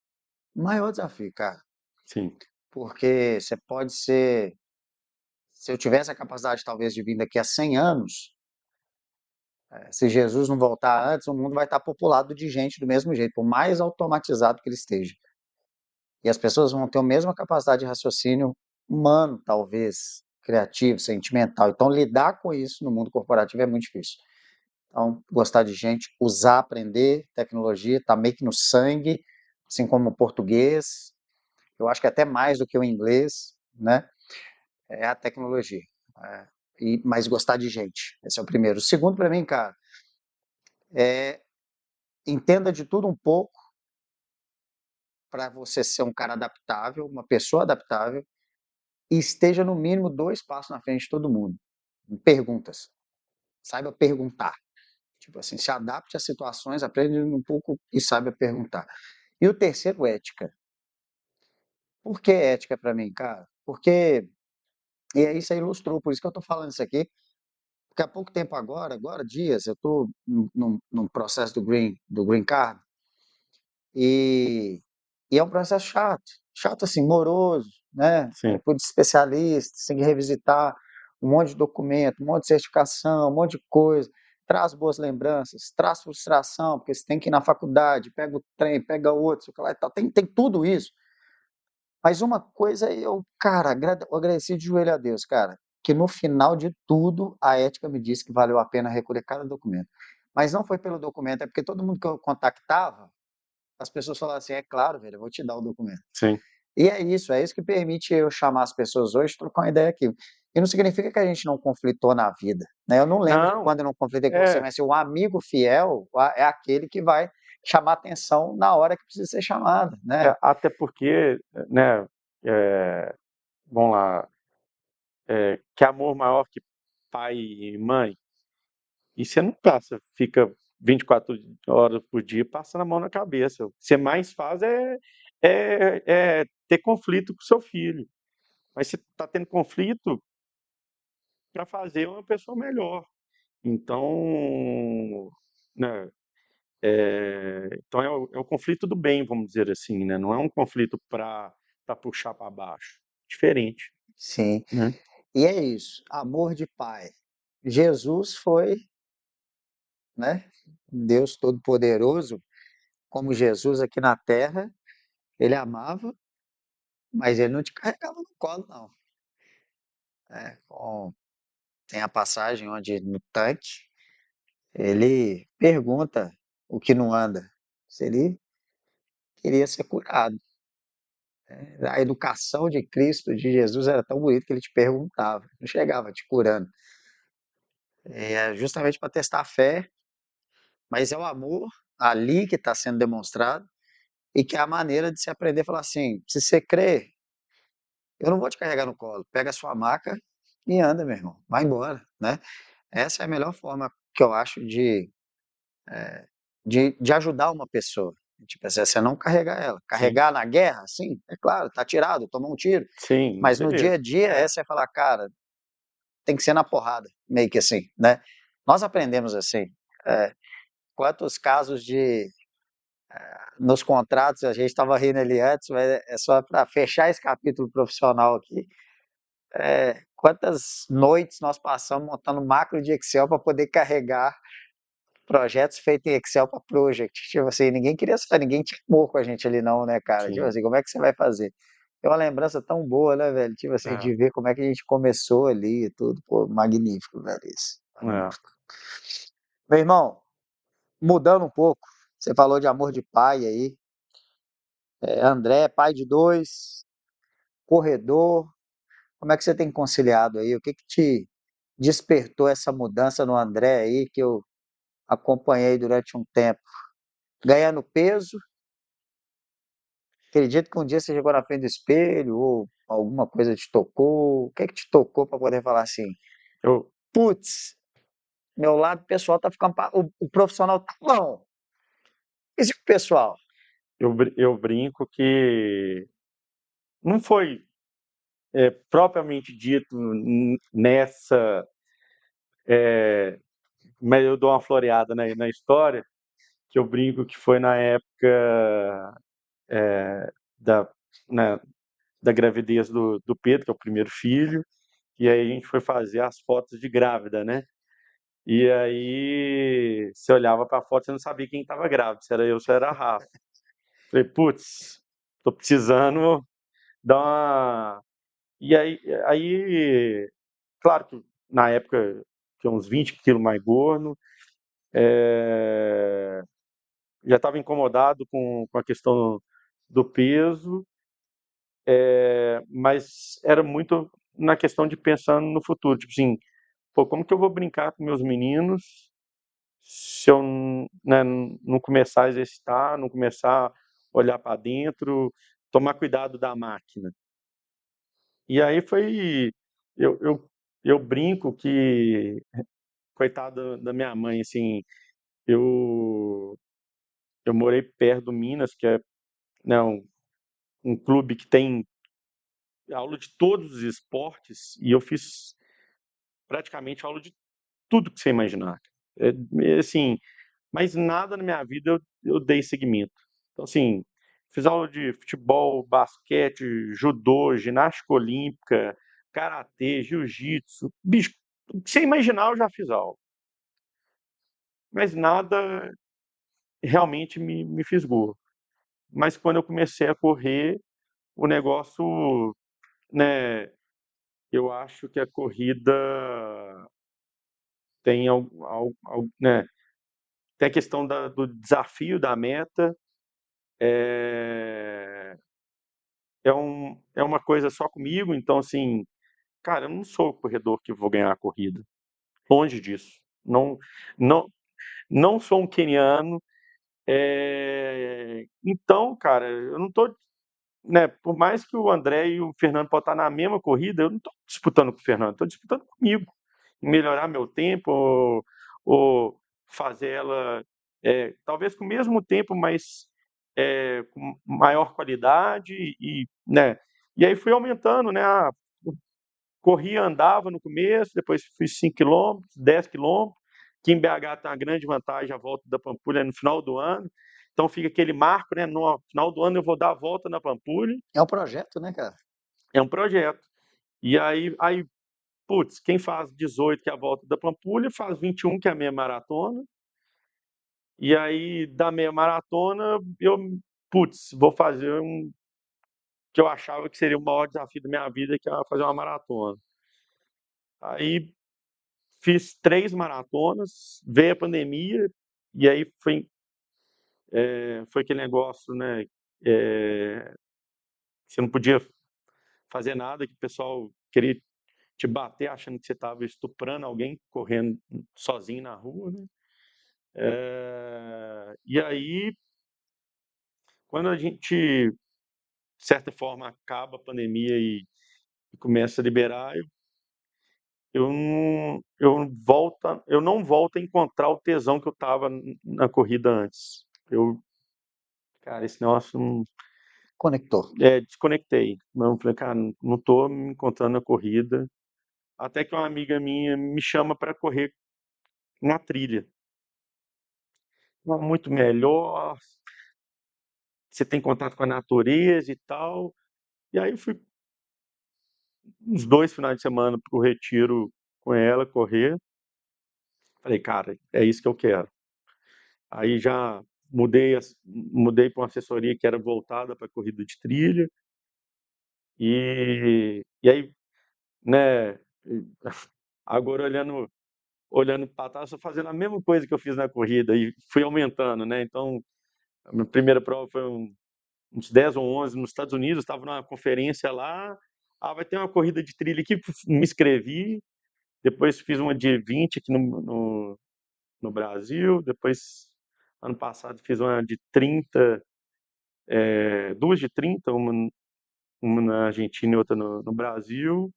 O maior desafio, cara. Sim, Porque você pode ser, se eu tivesse a capacidade talvez de vir daqui a 100 anos, se Jesus não voltar antes, o mundo vai estar populado de gente do mesmo jeito, por mais automatizado que ele esteja. E as pessoas vão ter a mesma capacidade de raciocínio humano, talvez, criativo, sentimental. Então, lidar com isso no mundo corporativo é muito difícil. Então, gostar de gente, usar, aprender tecnologia, tá meio que no sangue, assim como o português. Eu acho que até mais do que o inglês, né? É a tecnologia. É, mas gostar de gente. Esse é o primeiro. O segundo, para mim, cara, é entenda de tudo um pouco para você ser um cara adaptável, uma pessoa adaptável, e esteja no mínimo 2 passos na frente de todo mundo. Em perguntas. Saiba perguntar. Tipo assim, se adapte às situações, aprende um pouco e saiba perguntar. E o terceiro, ética. Por que ética para mim, cara? Porque, e aí isso aí ilustrou, por isso que eu estou falando isso aqui, porque há pouco tempo agora dias, eu estou num processo do Green Card, e, e é um processo chato assim, moroso, né? sim. Por especialistas, tem que revisitar um monte de documento, um monte de certificação, um monte de coisa. traz boas lembranças, traz frustração, porque você tem que ir na faculdade, pega o trem, pega outro, sei lá e tal. Tem tudo isso. Mas uma coisa eu, cara, eu agradeci de joelho a Deus, cara, que no final de tudo a ética me disse que valeu a pena recolher cada documento. Mas não foi pelo documento, é porque todo mundo que eu contactava, as pessoas falavam assim: é claro, velho, eu vou te dar o documento. Sim. E é isso que permite eu chamar as pessoas hoje e trocar uma ideia aqui. E não significa que a gente não conflitou na vida, né? Eu não lembro de Não, quando eu não conflitei com você, é, mas se o amigo fiel é aquele que vai chamar atenção na hora que precisa ser chamado, né? até porque, né, vamos lá, que amor maior que pai e mãe, e você não passa, fica 24 horas por dia passando a mão na cabeça. O que você mais faz é ter conflito com seu filho. Mas você está tendo conflito para fazer uma pessoa melhor. Então, né, então é o conflito do bem, vamos dizer assim, né? Não é um conflito para puxar para baixo. Diferente, Sim. né? E é isso, amor de pai. Jesus foi, né? Deus Todo-Poderoso, como Jesus aqui na terra, ele amava, mas ele não te carregava no colo, não. Tem a passagem onde no tanque ele pergunta o que não anda, se ele queria ser curado. A educação de Cristo, de Jesus, era tão bonita que ele te perguntava, não chegava te curando. É justamente para testar a fé, mas é o amor ali que está sendo demonstrado e que é a maneira de se aprender a falar assim: se você crê, eu não vou te carregar no colo, pega a sua maca e anda, meu irmão, vai embora, né? Essa é a melhor forma que eu acho de ajudar uma pessoa. Tipo assim, você não carregar ela. Sim, Carregar na guerra, sim, é claro, tá tirado, tomou um tiro. sim, Mas no dia a beleza. dia, essa é falar, cara, tem que ser na porrada, meio que assim, né? Nós aprendemos assim. é, Quantos casos de nos contratos, a gente estava rindo ali antes, mas é só para fechar esse capítulo profissional aqui. Quantas noites nós passamos montando macro de Excel para poder carregar projetos feitos em Excel para project? Tipo assim, ninguém queria saber, ninguém tinha amor com a gente ali não, né, cara? Tipo Sim, assim, como é que você vai fazer? É uma lembrança tão boa, né, velho? Tipo assim, é, de ver como é que a gente começou ali e tudo. Pô, magnífico, velho, isso. é. Magnífico. Meu irmão, mudando um pouco, você falou de amor de pai aí. André, pai de dois, corredor. Como é que você tem conciliado aí? O que que te despertou essa mudança no André aí, que eu acompanhei durante um tempo? Ganhando peso, acredito que um dia você chegou na frente do espelho ou alguma coisa te tocou. O que é que te tocou para poder falar assim: Eu, putz, meu lado pessoal tá ficando. O profissional tá bom. Esse pessoal. eu brinco que não foi propriamente dito nessa, mas eu dou uma floreada na história, que eu brinco que foi na época da, né, da gravidez do Pedro, que é o primeiro filho, e aí a gente foi fazer as fotos de grávida, né? E aí você olhava para a foto e não sabia quem estava grávido, se era eu, se era a Rafa. Falei, putz, tô precisando dar uma. E aí, claro que na época tinha uns 20 quilos mais gordo, já estava incomodado com a questão do peso, mas era muito na questão de pensando no futuro, tipo assim, pô, como que eu vou brincar com meus meninos se eu né, não começar a exercitar, não começar a olhar para dentro, tomar cuidado da máquina. E aí foi, eu, eu, eu brinco que, coitada da minha mãe, assim, eu, eu morei perto do Minas, que é, né, um clube que tem aula de todos os esportes, e eu fiz praticamente aula de tudo que você imaginar. Assim, mas nada na minha vida eu dei seguimento. Então, assim, fiz aula de futebol, basquete, judô, ginástica olímpica, karatê, jiu-jitsu. Bicho, o que você imaginar, eu já fiz aula. mas nada realmente me fisgou. Mas quando eu comecei a correr, o negócio, né, eu acho que a corrida tem né, tem a questão do desafio da meta, é, é uma coisa só comigo, então assim, cara, eu não sou o corredor que vou ganhar a corrida, longe disso. Não, não, não sou um queniano, então, cara, eu não tô, né, por mais que o André e o Fernando possam estar na mesma corrida, eu não estou disputando com o Fernando, estou disputando comigo. Melhorar meu tempo ou fazer ela, talvez com o mesmo tempo, mas com maior qualidade né? E aí fui aumentando, né? Corria, andava no começo, depois fiz 5 quilômetros, 10 quilômetros, que em BH tem uma grande vantagem a volta da Pampulha no final do ano. Então fica aquele marco, né? No final do ano eu vou dar a volta na Pampulha. É um projeto, né, cara? É um projeto. E aí, putz, quem faz 18, que é a volta da Pampulha, faz 21, que é a meia maratona. E aí, da meia maratona, putz, vou fazer que eu achava que seria o maior desafio da minha vida, que era fazer uma maratona. Aí fiz 3 maratonas, veio a pandemia, e aí foi aquele negócio, né? Você não podia fazer nada, que o pessoal queria te bater achando que você estava estuprando alguém correndo sozinho na rua, né? E aí, quando a gente, de certa forma, acaba a pandemia e começa a liberar, eu não volto a encontrar o tesão que eu estava na corrida antes. Cara, esse negócio Conector. desconectei. Não, falei, cara, não estou me encontrando na corrida. Até que uma amiga minha me chama para correr na trilha. Muito melhor, você tem contato com a natureza e tal. E aí fui uns 2 finais de semana pro retiro com ela, correr. Falei: "Cara, é isso que eu quero". Aí já mudei para uma assessoria que era voltada para corrida de trilha, e aí, né, agora olhando para trás, estou fazendo a mesma coisa que eu fiz na corrida e fui aumentando, né. Então, a minha primeira prova foi uns 10 ou 11 nos Estados Unidos, estava numa conferência lá, vai ter uma corrida de trilha aqui, me inscrevi, depois fiz uma de 20 aqui no Brasil, depois, ano passado, fiz uma de 30, duas de 30, uma na Argentina e outra no Brasil,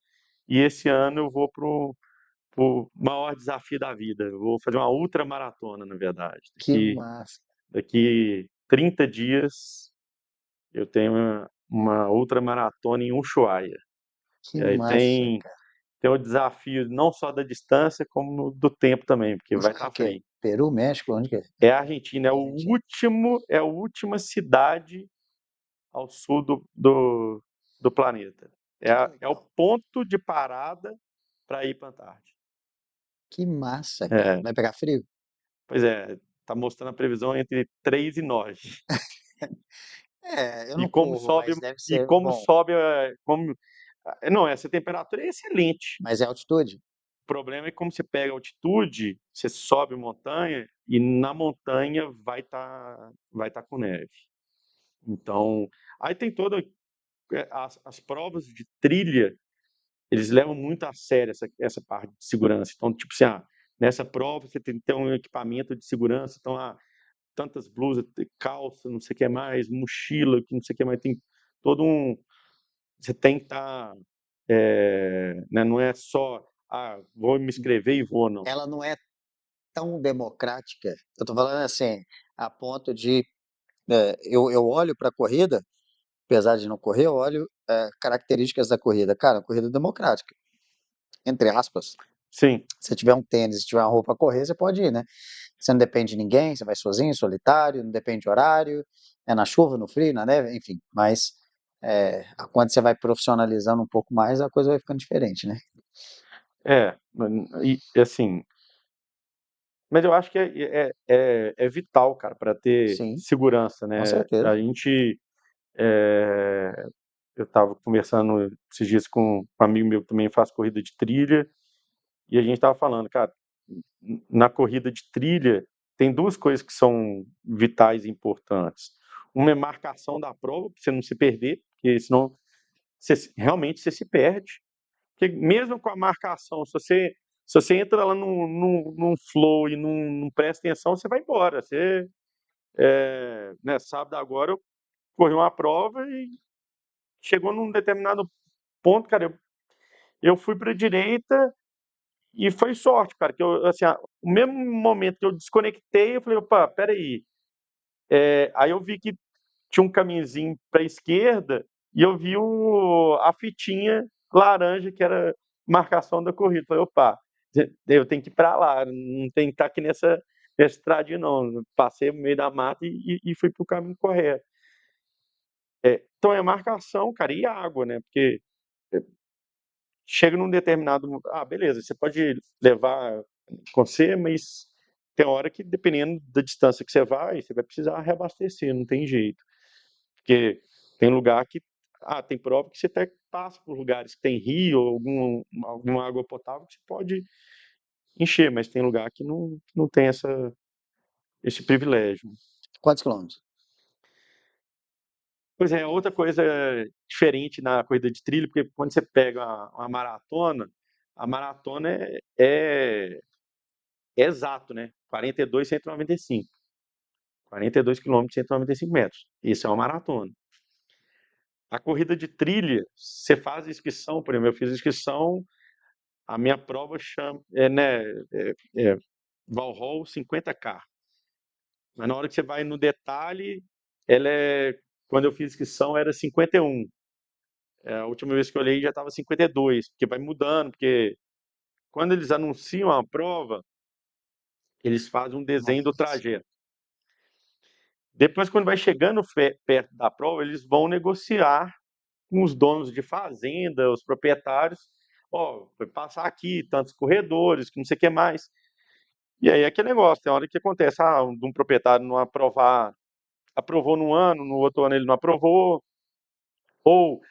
e esse ano eu vou pro maior desafio da vida, eu vou fazer uma ultramaratona, na verdade. Que massa, Daqui 30 dias eu tenho uma ultramaratona em Ushuaia. que E aí massa, cara. tem o desafio não só da distância, como do tempo também, porque vai Ushuaia estar que é? frio. Peru, México, onde que é? É a Argentina, Argentina. é a última cidade ao sul do planeta. Que É o legal. ponto de parada para ir para a Antártida. Que massa, cara. É, Vai pegar frio? pois é, tá mostrando a previsão entre 3 e 9. É, eu E não como corro, sobe, mas deve e ser como bom. sobe, não, essa temperatura é excelente. Mas é altitude? O problema é que como você pega altitude, você sobe montanha e na montanha vai tá com neve. Então, aí tem as provas de trilha, eles levam muito a sério essa parte de segurança. Então, tipo assim, nessa prova você tem que ter um equipamento de segurança, então, tantas blusas, calça, não sei o que mais, mochila, que não sei o que mais, tem todo um. Você tem que estar. Né, não é só, vou me inscrever e vou, não. Ela não é tão democrática. Eu tô falando assim, a ponto de eu olho para a corrida, apesar de não correr, eu olho características da corrida. Cara, corrida é democrática, entre aspas. Sim, Se tiver um tênis, se tiver uma roupa para correr, você pode ir, né? Você não depende de ninguém, você vai sozinho, solitário, não depende de horário, é na chuva, no frio, na neve, enfim. Mas quando você vai profissionalizando um pouco mais, a coisa vai ficando diferente, né? e assim, Mas eu acho que é vital, cara, para ter Sim, segurança, com né? certeza. A gente, é, eu estava conversando esses dias com um amigo meu que também faz corrida de trilha, e a gente estava falando, cara, na corrida de trilha tem duas coisas que são vitais e importantes. Uma é marcação da prova, para você não se perder, porque senão realmente você se perde. Porque mesmo com a marcação, se você entra lá num flow e não presta atenção, você vai embora. Você, né, sábado agora eu corri uma prova e chegou num determinado ponto, cara, eu fui para a direita e foi sorte, cara, que eu, assim, o mesmo momento que eu desconectei, eu falei, opa, peraí. Aí eu vi que tinha um caminhozinho para a esquerda e eu vi a fitinha laranja que era marcação da corrida. Falei, opa, eu tenho que ir para lá, não tem que estar aqui nessa estradinha, não. Passei no meio da mata e fui para o caminho correto. Então é marcação, cara, e água, né? Porque chega num determinado. Ah, beleza, você pode levar com você, mas tem hora que, dependendo da distância que você vai precisar reabastecer, não tem jeito. Porque tem lugar que. Ah, tem prova que você até passa por lugares que tem rio ou alguma água potável que você pode encher, mas tem lugar que não tem esse privilégio. Quantos quilômetros? Pois é, outra coisa diferente na corrida de trilha, porque quando você pega uma maratona, a maratona é exato, né? 42,195. 42 quilômetros, 195 metros. Isso é uma maratona. A corrida de trilha, você faz inscrição, por exemplo, eu fiz inscrição, a minha prova chama, né, é Valhall 50K. Mas na hora que você vai no detalhe, quando eu fiz inscrição era 51. A última vez que eu olhei já estava 52, porque vai mudando, porque quando eles anunciam a prova, eles fazem um desenho do Nossa. trajeto. Depois, quando vai chegando perto da prova, eles vão negociar com os donos de fazenda, os proprietários. Ó, vai passar aqui tantos corredores, que não sei o que mais. E aí é aquele negócio, tem hora que acontece, um proprietário não aprovar, aprovou num ano, no outro ano ele não aprovou, ou,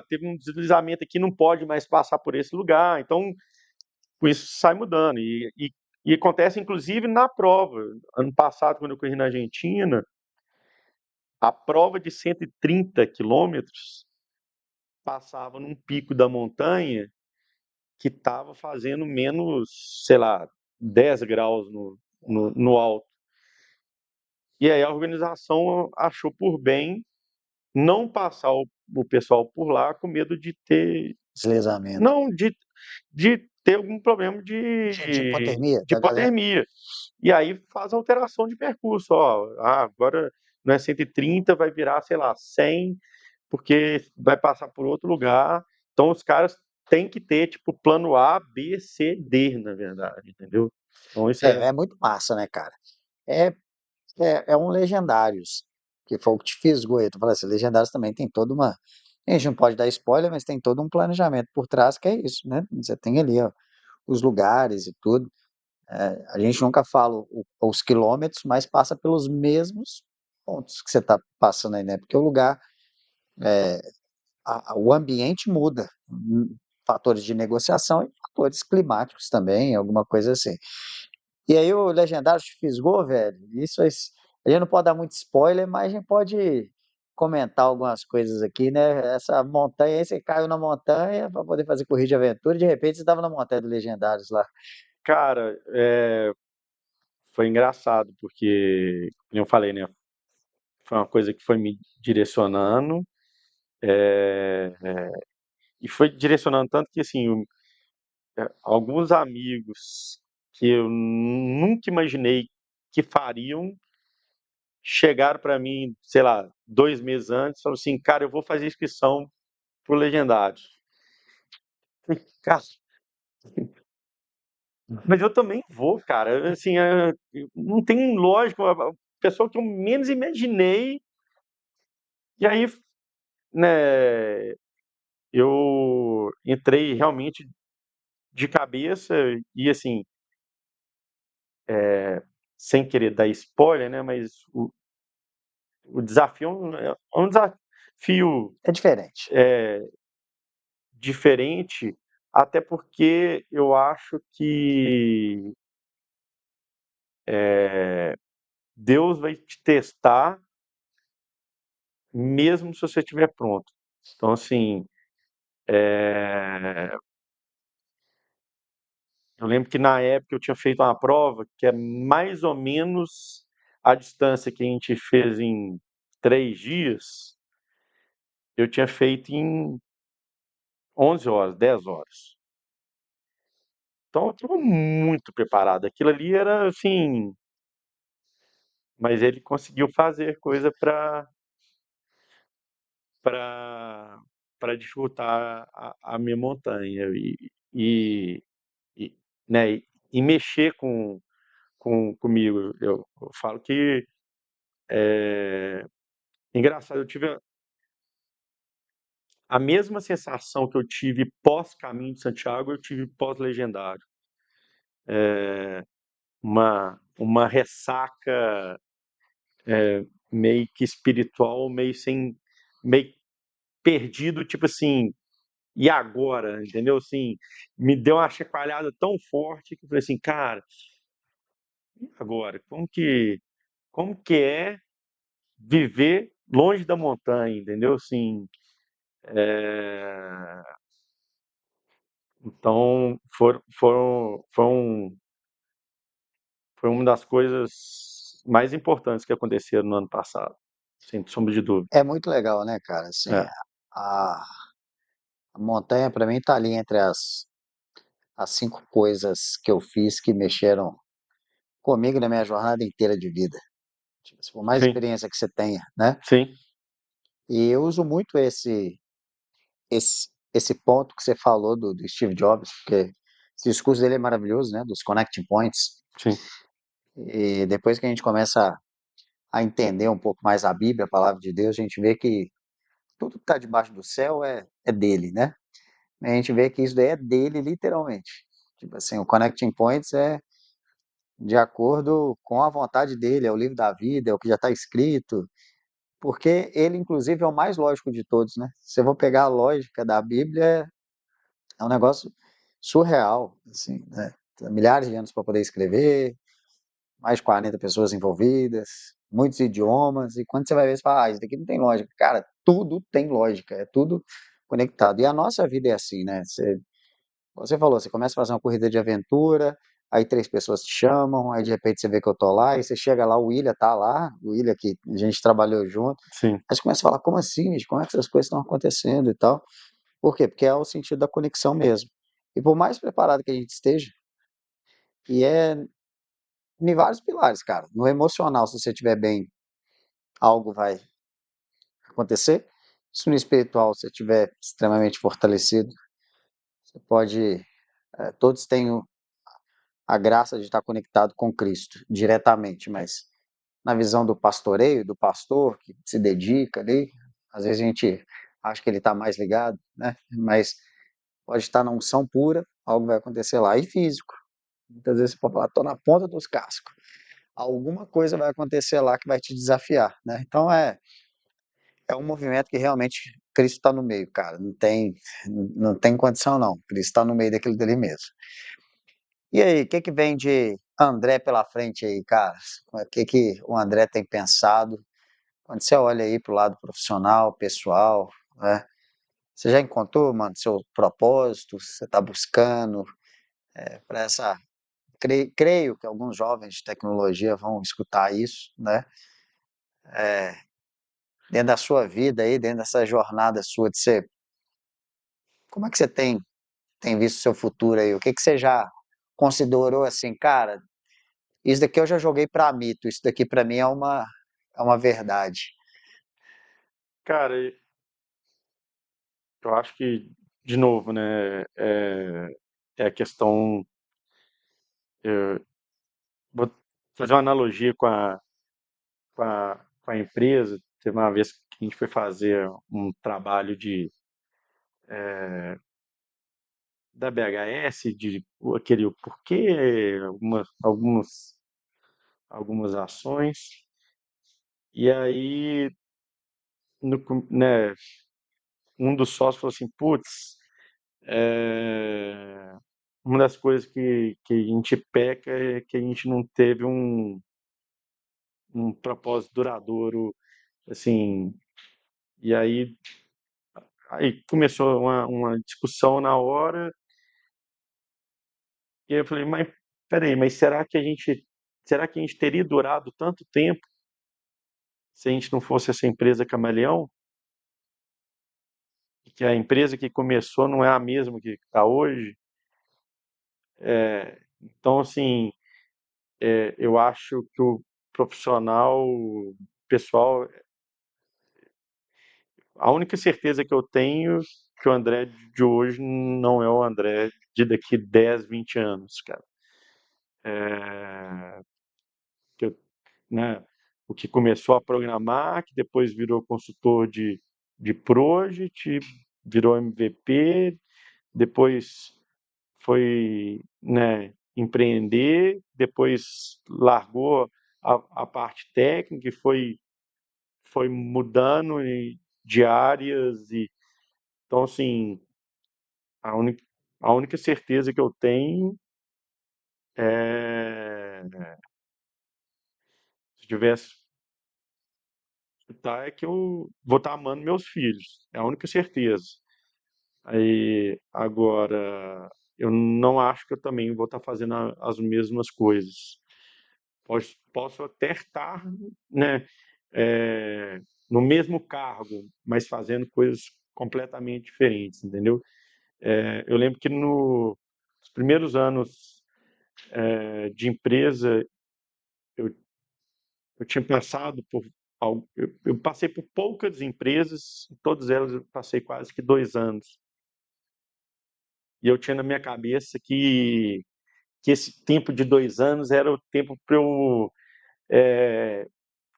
teve um deslizamento aqui, não pode mais passar por esse lugar. Então, com isso sai mudando. E acontece, inclusive, na prova. Ano passado, quando eu corri na Argentina, a prova de 130 quilômetros passava num pico da montanha que estava fazendo menos, sei lá, 10 graus no alto. E aí a organização achou por bem não passar o pessoal por lá com medo de ter, Deslizamento. não, de ter algum problema De hipotermia de da galera. hipotermia. E aí faz alteração de percurso, ó, agora não é 130, vai virar, sei lá, 100, porque vai passar por outro lugar. Então os caras têm que ter, tipo, plano A, B, C, D, na verdade, entendeu? Então isso é. É muito massa, né, cara? É, é um Legendários, que foi o que te fisgou. Eu tô falando assim, Legendários também tem toda uma. A gente não pode dar spoiler, mas tem todo um planejamento por trás que é isso, né? Você tem ali, ó, os lugares e tudo. A gente nunca fala os quilômetros, mas passa pelos mesmos pontos que você está passando aí, né? Porque o lugar, o ambiente muda. Fatores de negociação e fatores climáticos também, alguma coisa assim. E aí o Legendário te fisgou, velho. A gente não pode dar muito spoiler, mas a gente pode comentar algumas coisas aqui, né? Essa montanha aí, você caiu na montanha para poder fazer corrida de aventura e de repente você estava na montanha do Legendários lá. Cara, foi engraçado, porque, como eu falei, né? Foi uma coisa que foi me direcionando, e foi direcionando tanto que, assim, alguns amigos que eu nunca imaginei que fariam, chegaram para mim, sei lá, 2 meses antes, falaram assim, cara, eu vou fazer inscrição pro Legendário. Falei, cara, mas eu também vou, cara. Assim, não tem lógica. A pessoa que eu menos imaginei. E aí, né, eu entrei realmente de cabeça e assim, sem querer dar spoiler, né? Mas o desafio é um desafio É diferente. diferente, até porque eu acho que Deus vai te testar mesmo se você estiver pronto. Então, assim, eu lembro que na época eu tinha feito uma prova que é mais ou menos a distância que a gente fez em 3 dias, eu tinha feito em 11 horas, 10 horas. Então eu estava muito preparado. Aquilo ali era assim, mas ele conseguiu fazer coisa para para disputar a minha montanha e, e, né, e mexer comigo. Eu falo que engraçado, eu tive a mesma sensação que eu tive pós-Caminho de Santiago, eu tive pós-Legendário. Uma ressaca meio que espiritual, meio perdido, tipo assim, e agora, entendeu? Assim, me deu uma chacoalhada tão forte que eu falei assim, cara, e agora? Como que é viver longe da montanha, entendeu? Assim, então foi uma das coisas mais importantes que aconteceram no ano passado, sem sombra de dúvida. É muito legal, né, cara? Assim, É, a, a montanha para mim tá ali entre as 5 coisas que eu fiz que mexeram comigo na minha jornada inteira de vida. Tipo, por mais sim, experiência que você tenha, né? sim, E eu uso muito esse ponto que você falou do Steve Jobs, porque esse discurso dele é maravilhoso, né? Dos connecting points. sim, E depois que a gente começa a entender um pouco mais a Bíblia, a palavra de Deus, a gente vê que tudo que está debaixo do céu é dele, né? A gente vê que isso daí é dele, literalmente. Tipo assim, o connecting points é de acordo com a vontade dele, é o livro da vida, é o que já está escrito, porque ele, inclusive, é o mais lógico de todos, né? Se eu vou pegar a lógica da Bíblia, é um negócio surreal, assim, né? Milhares de anos para poder escrever, mais de 40 pessoas envolvidas, muitos idiomas, e quando você vai ver, você fala, isso daqui não tem lógica. Cara, tudo tem lógica, é tudo conectado. E a nossa vida é assim, né? Você falou, você começa a fazer uma corrida de aventura, aí 3 pessoas te chamam, aí de repente você vê que eu tô lá, e você chega lá, o William tá lá, o William que a gente trabalhou junto, sim. aí você começa a falar, como assim, gente? Como é que essas coisas estão acontecendo e tal? Por quê? Porque é o sentido da conexão mesmo. E por mais preparado que a gente esteja, e é em vários pilares, cara. No emocional, se você estiver bem, algo vai acontecer. Se no espiritual você estiver extremamente fortalecido, você pode. Todos têm a graça de estar conectado com Cristo diretamente, mas na visão do pastoreio, do pastor que se dedica ali, às vezes a gente acha que ele está mais ligado, né? Mas pode estar na unção pura, algo vai acontecer lá. E físico. Muitas vezes você pode falar, estou na ponta dos cascos. Alguma coisa vai acontecer lá que vai te desafiar, né? Então é um movimento que realmente Cristo está no meio, cara. Não tem condição não. Cristo está no meio daquilo dele mesmo. E aí, o que que vem de André pela frente aí, cara? O que o André tem pensado? Quando você olha aí pro lado profissional, pessoal, né? Você já encontrou, mano, seu propósito? Você está buscando para essa. Creio que alguns jovens de tecnologia vão escutar isso, né? Dentro da sua vida aí, dentro dessa jornada sua de ser. Como é que você tem visto o seu futuro aí? O que que você já considerou assim, cara? Isso daqui eu já joguei para mito, isso daqui para mim é uma verdade. Cara, eu acho que, de novo, né, é a questão, vou fazer uma analogia com a empresa. Teve uma vez que a gente foi fazer um trabalho da BHS, de aquele o porquê, alguns algumas ações. E aí, né, um dos sócios falou assim, putz, uma das coisas que a gente peca é que a gente não teve um propósito duradouro, assim, e aí começou uma discussão na hora, e aí eu falei, mas peraí, mas será que a gente teria durado tanto tempo se a gente não fosse essa empresa camaleão? E que a empresa que começou não é a mesma que está hoje? Então, assim, eu acho que o profissional, pessoal, a única certeza que eu tenho é que o André de hoje não é o André de daqui 10, 20 anos, cara. Que eu, né, o que começou a programar, que depois virou consultor de project, virou MVP, depois foi, né, empreender, depois largou a parte técnica e foi mudando de áreas. Então, assim, a única, a única certeza que eu tenho é, se tivesse, tá, é que eu vou estar amando meus filhos. É a única certeza. Aí, agora, eu não acho que eu também vou estar fazendo as mesmas coisas. Posso até estar, né, é, no mesmo cargo, mas fazendo coisas completamente diferentes, entendeu? Eu lembro que nos primeiros anos de empresa, eu, eu tinha passado por. Eu passei por poucas empresas, em todas elas eu passei quase que 2 anos. E eu tinha na minha cabeça que esse tempo de 2 anos era o tempo para eu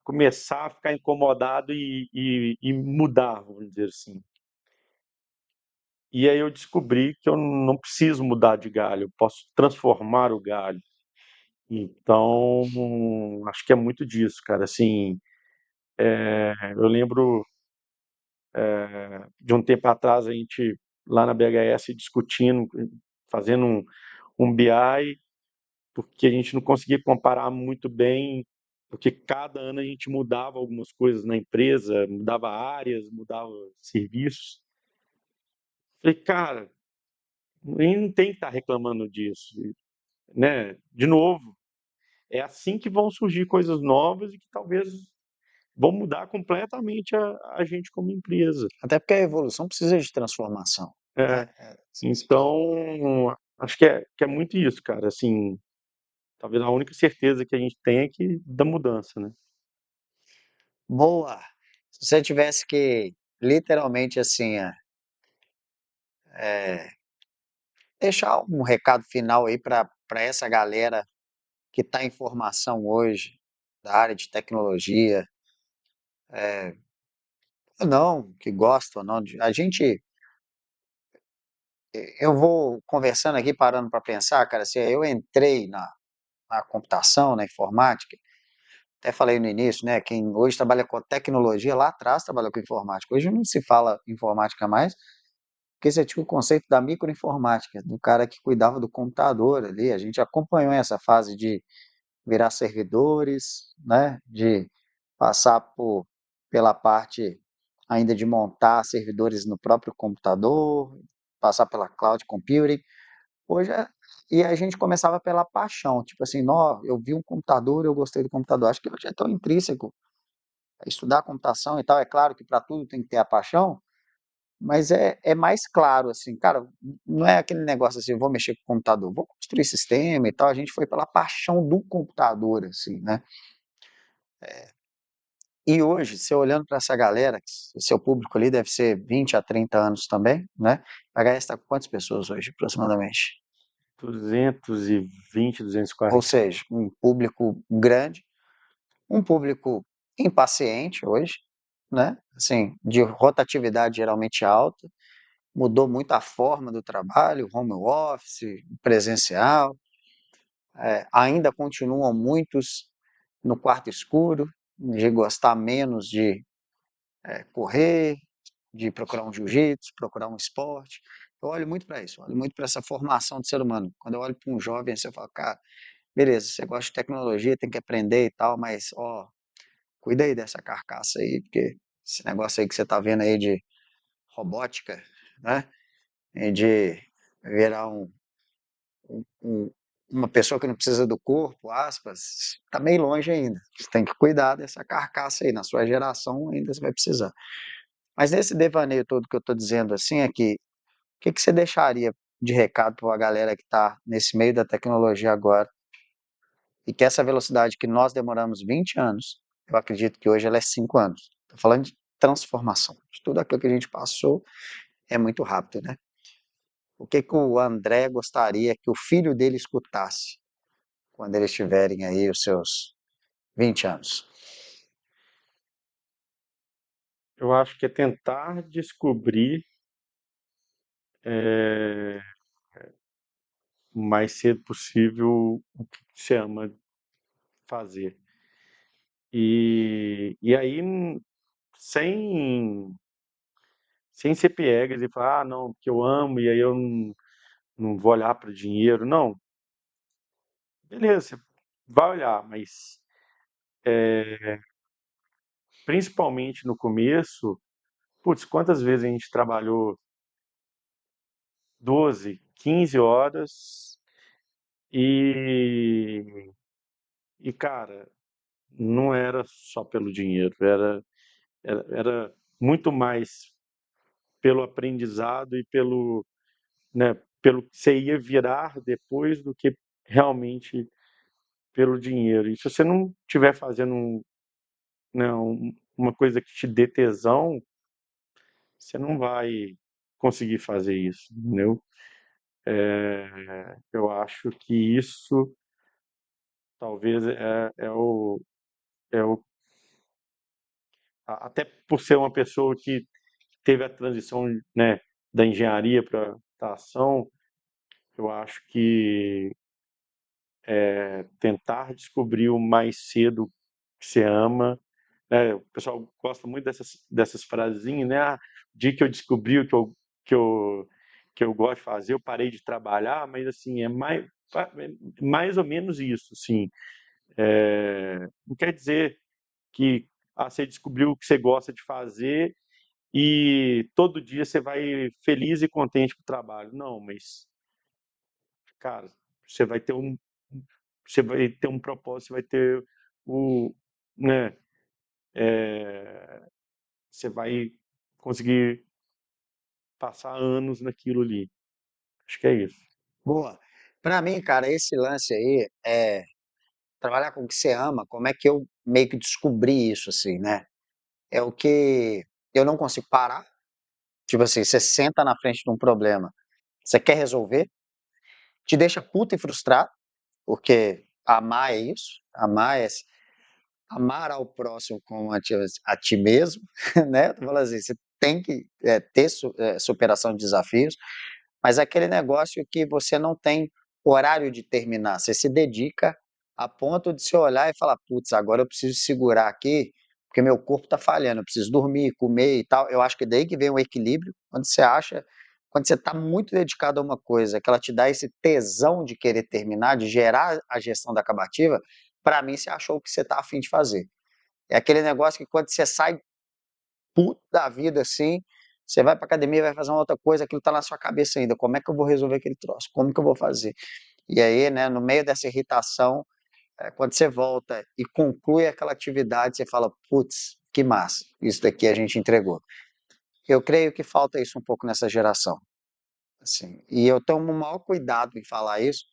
começar a ficar incomodado e mudar, vamos dizer assim. E aí eu descobri que eu não preciso mudar de galho, eu posso transformar o galho. Então, acho que é muito disso, cara. Assim, eu lembro de um tempo atrás a gente lá na BHS discutindo, fazendo um BI, porque a gente não conseguia comparar muito bem, porque cada ano a gente mudava algumas coisas na empresa, mudava áreas, mudava serviços. Falei, cara, a gente não tem que estar reclamando disso, né? De novo, é assim que vão surgir coisas novas e que talvez vão mudar completamente a gente como empresa. Até porque a evolução precisa de transformação, É, né? então, acho que é muito isso, cara. Assim, talvez a única certeza que a gente tem é que da mudança, né? Boa! Se você tivesse que, literalmente, assim, deixar um recado final aí para essa galera que está em formação hoje, da área de tecnologia, ou não, que gosta ou não, eu vou conversando aqui, parando para pensar, cara, assim, eu entrei na computação, na informática, até falei no início, né, quem hoje trabalha com tecnologia, lá atrás trabalhou com informática, hoje não se fala informática mais, porque você tinha o conceito da microinformática, do cara que cuidava do computador ali, a gente acompanhou essa fase de virar servidores, né, de passar pela parte ainda de montar servidores no próprio computador, passar pela cloud computing. Hoje e a gente começava pela paixão, tipo assim, nó, eu vi um computador, eu gostei do computador. Acho que hoje é tão intrínseco estudar computação e tal. É claro que para tudo tem que ter a paixão, mas é mais claro, assim, cara, não é aquele negócio assim, eu vou mexer com o computador, vou construir sistema e tal. A gente foi pela paixão do computador, assim, né? E hoje, você olhando para essa galera, que seu público ali deve ser 20 a 30 anos também, né? A HS está com quantas pessoas hoje, aproximadamente? 220, Ou 240. seja, um público grande, um público impaciente hoje, né? Assim, de rotatividade geralmente alta, mudou muito a forma do trabalho, home office, presencial, ainda continuam muitos no quarto escuro, de gostar menos de correr, de procurar um jiu-jitsu, procurar um esporte. Eu olho muito para isso, olho muito para essa formação do ser humano. Quando eu olho para um jovem, assim, eu falo, cara, beleza, você gosta de tecnologia, tem que aprender e tal, mas, ó, cuida aí dessa carcaça aí, porque esse negócio aí que você tá vendo aí de robótica, né, e de virar uma pessoa que não precisa do corpo, aspas, tá meio longe ainda. Você tem que cuidar dessa carcaça aí, na sua geração ainda você vai precisar. Mas nesse devaneio todo que eu tô dizendo assim, é que o que que você deixaria de recado para a galera que está nesse meio da tecnologia agora e que essa velocidade que nós demoramos 20 anos, eu acredito que hoje ela é 5 anos. Estou falando de transformação. De tudo aquilo que a gente passou é muito rápido, né? O que que o André gostaria que o filho dele escutasse quando eles tiverem aí os seus 20 anos? Eu acho que é tentar descobrir é, o mais cedo possível o que você ama fazer. E aí, sem, sem ser piegas e falar, ah, não, porque eu amo, e aí eu não vou olhar para o dinheiro. Não, beleza, você vai olhar, mas principalmente no começo, putz, quantas vezes a gente trabalhou 12, 15 horas e, e cara, não era só pelo dinheiro, era muito mais pelo aprendizado e né, pelo que você ia virar depois do que realmente pelo dinheiro. E se você não estiver fazendo né, uma coisa que te dê tesão, você não vai conseguir fazer isso, entendeu? Eu acho que isso talvez é o até por ser uma pessoa que teve a transição, né, da engenharia para a ação, eu acho que tentar descobrir o mais cedo que você ama, né? O pessoal gosta muito dessas frasezinhas, né? Ah, o dia que eu descobri o que eu, que eu gosto de fazer, eu parei de trabalhar, mas assim, é mais ou menos isso, assim. Não quer dizer que você descobriu o que você gosta de fazer e todo dia você vai feliz e contente com o trabalho. Não, mas, cara, você vai ter você vai ter um propósito, você vai ter o, né, você vai conseguir passar anos naquilo ali. Acho que é isso. Boa. Para mim, cara, esse lance aí é trabalhar com o que você ama, como é que eu meio que descobri isso, assim, né? É o que eu não consigo parar. Tipo assim, você senta na frente de um problema, você quer resolver, te deixa puto e frustrado, porque amar é isso, amar ao próximo como a ti mesmo, né? Tu fala assim, você tem que ter superação de desafios, mas é aquele negócio que você não tem horário de terminar, você se dedica a ponto de se olhar e falar, putz, agora eu preciso segurar aqui, porque meu corpo está falhando, eu preciso dormir, comer e tal. Eu acho que daí que vem o equilíbrio, quando você está muito dedicado a uma coisa, que ela te dá esse tesão de querer terminar, de gerar a gestão da acabativa, para mim você achou o que você está afim de fazer. É aquele negócio que quando você sai puto da vida assim, você vai pra academia, vai fazer uma outra coisa, aquilo tá na sua cabeça ainda. Como é que eu vou resolver aquele troço? Como que eu vou fazer? E aí, né, no meio dessa irritação, quando você volta e conclui aquela atividade, você fala, putz, que massa, isso daqui a gente entregou. Eu creio que falta isso um pouco nessa geração, assim. E eu tomo o maior cuidado em falar isso,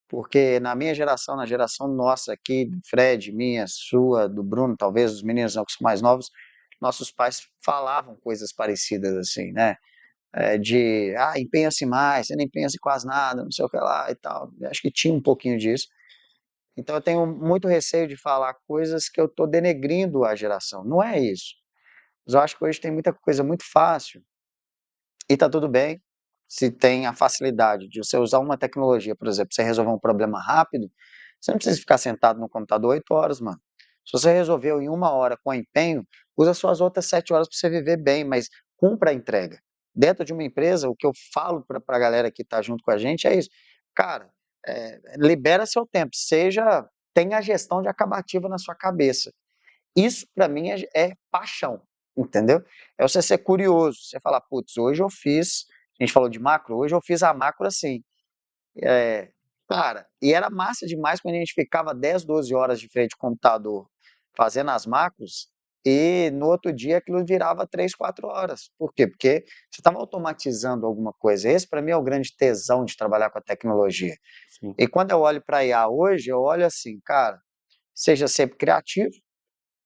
porque na minha geração, na geração nossa aqui, do Fred, minha, sua, do Bruno, talvez os meninos mais novos, nossos pais falavam coisas parecidas assim, né? Empenha-se mais, você não empenha-se quase nada, não sei o que lá e tal. Eu acho que tinha um pouquinho disso. Então eu tenho muito receio de falar coisas que eu estou denegrindo a geração. Não é isso. Mas eu acho que hoje tem muita coisa muito fácil e está tudo bem se tem a facilidade de você usar uma tecnologia, por exemplo, você resolver um problema rápido, você não precisa ficar sentado no computador 8 horas, mano. Se você resolveu em 1 hora com empenho, usa suas outras 7 horas para você viver bem, mas cumpra a entrega. Dentro de uma empresa, o que eu falo para a galera que está junto com a gente é isso. Cara, libera seu tempo, tenha a gestão de acabativa na sua cabeça. Isso para mim é paixão, entendeu? É você ser curioso, você falar, putz, hoje eu fiz, a gente falou de macro, hoje eu fiz a macro assim. É, cara, e era massa demais quando a gente ficava 10, 12 horas de frente ao computador fazendo as macros e no outro dia aquilo virava 3, 4 horas. Por quê? Porque você estava automatizando alguma coisa. Esse para mim é o grande tesão de trabalhar com a tecnologia. Sim. E quando eu olho para a IA hoje, eu olho assim, cara, seja sempre criativo,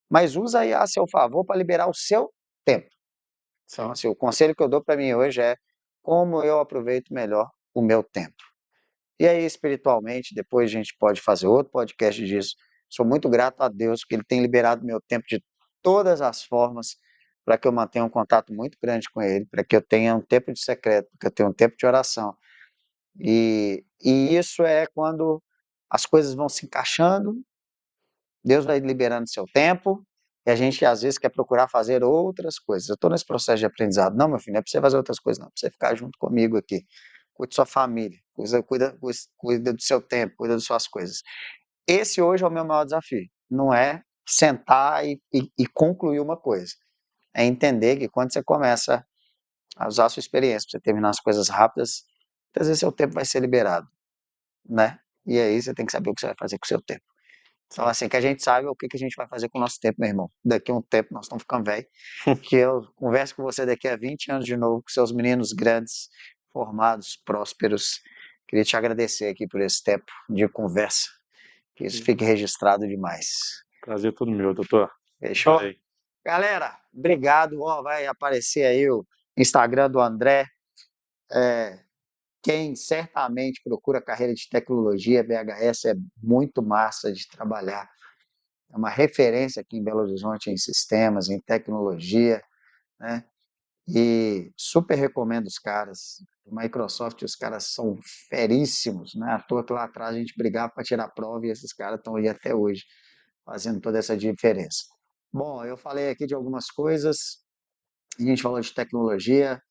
mas usa a IA a seu favor para liberar o seu tempo. Então, assim, o conselho que eu dou para mim hoje é como eu aproveito melhor o meu tempo. E aí, espiritualmente, depois a gente pode fazer outro podcast disso. Sou muito grato a Deus, porque Ele tem liberado meu tempo de todas as formas para que eu mantenha um contato muito grande com Ele, para que eu tenha um tempo de secreto, para que eu tenha um tempo de oração. E isso é quando as coisas vão se encaixando, Deus vai liberando seu tempo, e a gente às vezes quer procurar fazer outras coisas. Eu estou nesse processo de aprendizado. Não, meu filho, não é para você fazer outras coisas, não. É para você ficar junto comigo aqui. Cuide da sua família, cuida do seu tempo, cuida das suas coisas. Esse hoje é o meu maior desafio. Não é sentar e concluir uma coisa. É entender que quando você começa a usar a sua experiência para você terminar as coisas rápidas, muitas vezes seu tempo vai ser liberado, né? E aí você tem que saber o que você vai fazer com o seu tempo. Então, assim, que a gente saiba o que a gente vai fazer com o nosso tempo, meu irmão. Daqui a um tempo nós estamos ficando velhos, que eu converso com você daqui a 20 anos de novo, com seus meninos grandes, formados, prósperos. Queria te agradecer aqui por esse tempo de conversa, que isso fique registrado demais. Prazer todo meu, doutor. Fechou? Adorei. Galera, obrigado. Ó, vai aparecer aí o Instagram do André. Quem certamente procura carreira de tecnologia, BHS é muito massa de trabalhar. É uma referência aqui em Belo Horizonte em sistemas, em tecnologia, né? E super recomendo os caras. O Microsoft, os caras são feríssimos, né? À toa que lá atrás a gente brigava para tirar prova e esses caras estão aí até hoje, fazendo toda essa diferença. Bom, eu falei aqui de algumas coisas, a gente falou de tecnologia,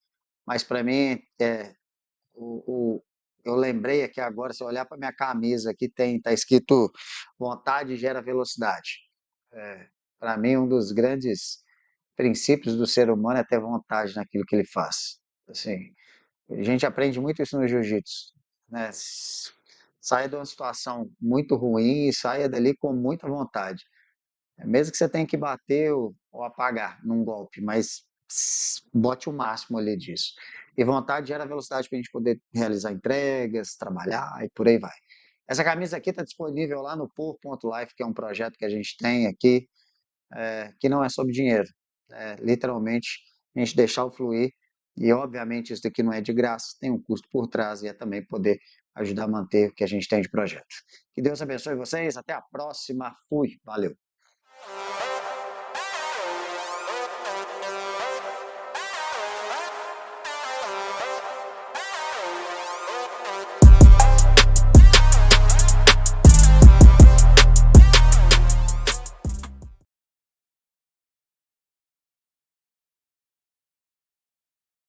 mas para mim, o, eu lembrei aqui agora, se eu olhar para minha camisa aqui, tá escrito vontade gera velocidade. Para mim, um dos grandes princípios do ser humano é ter vontade naquilo que ele faz. Assim, a gente aprende muito isso no jiu-jitsu, né? Saia de uma situação muito ruim e saia dali com muita vontade. Mesmo que você tenha que bater ou apagar num golpe, mas bote o máximo ali disso. E vontade gera velocidade para a gente poder realizar entregas, trabalhar e por aí vai. Essa camisa aqui está disponível lá no Por.life, que é um projeto que a gente tem aqui, que não é sobre dinheiro. É literalmente a gente deixar o fluir. E obviamente isso daqui não é de graça, tem um custo por trás e é também poder ajudar a manter o que a gente tem de projeto. Que Deus abençoe vocês, até a próxima, fui, valeu!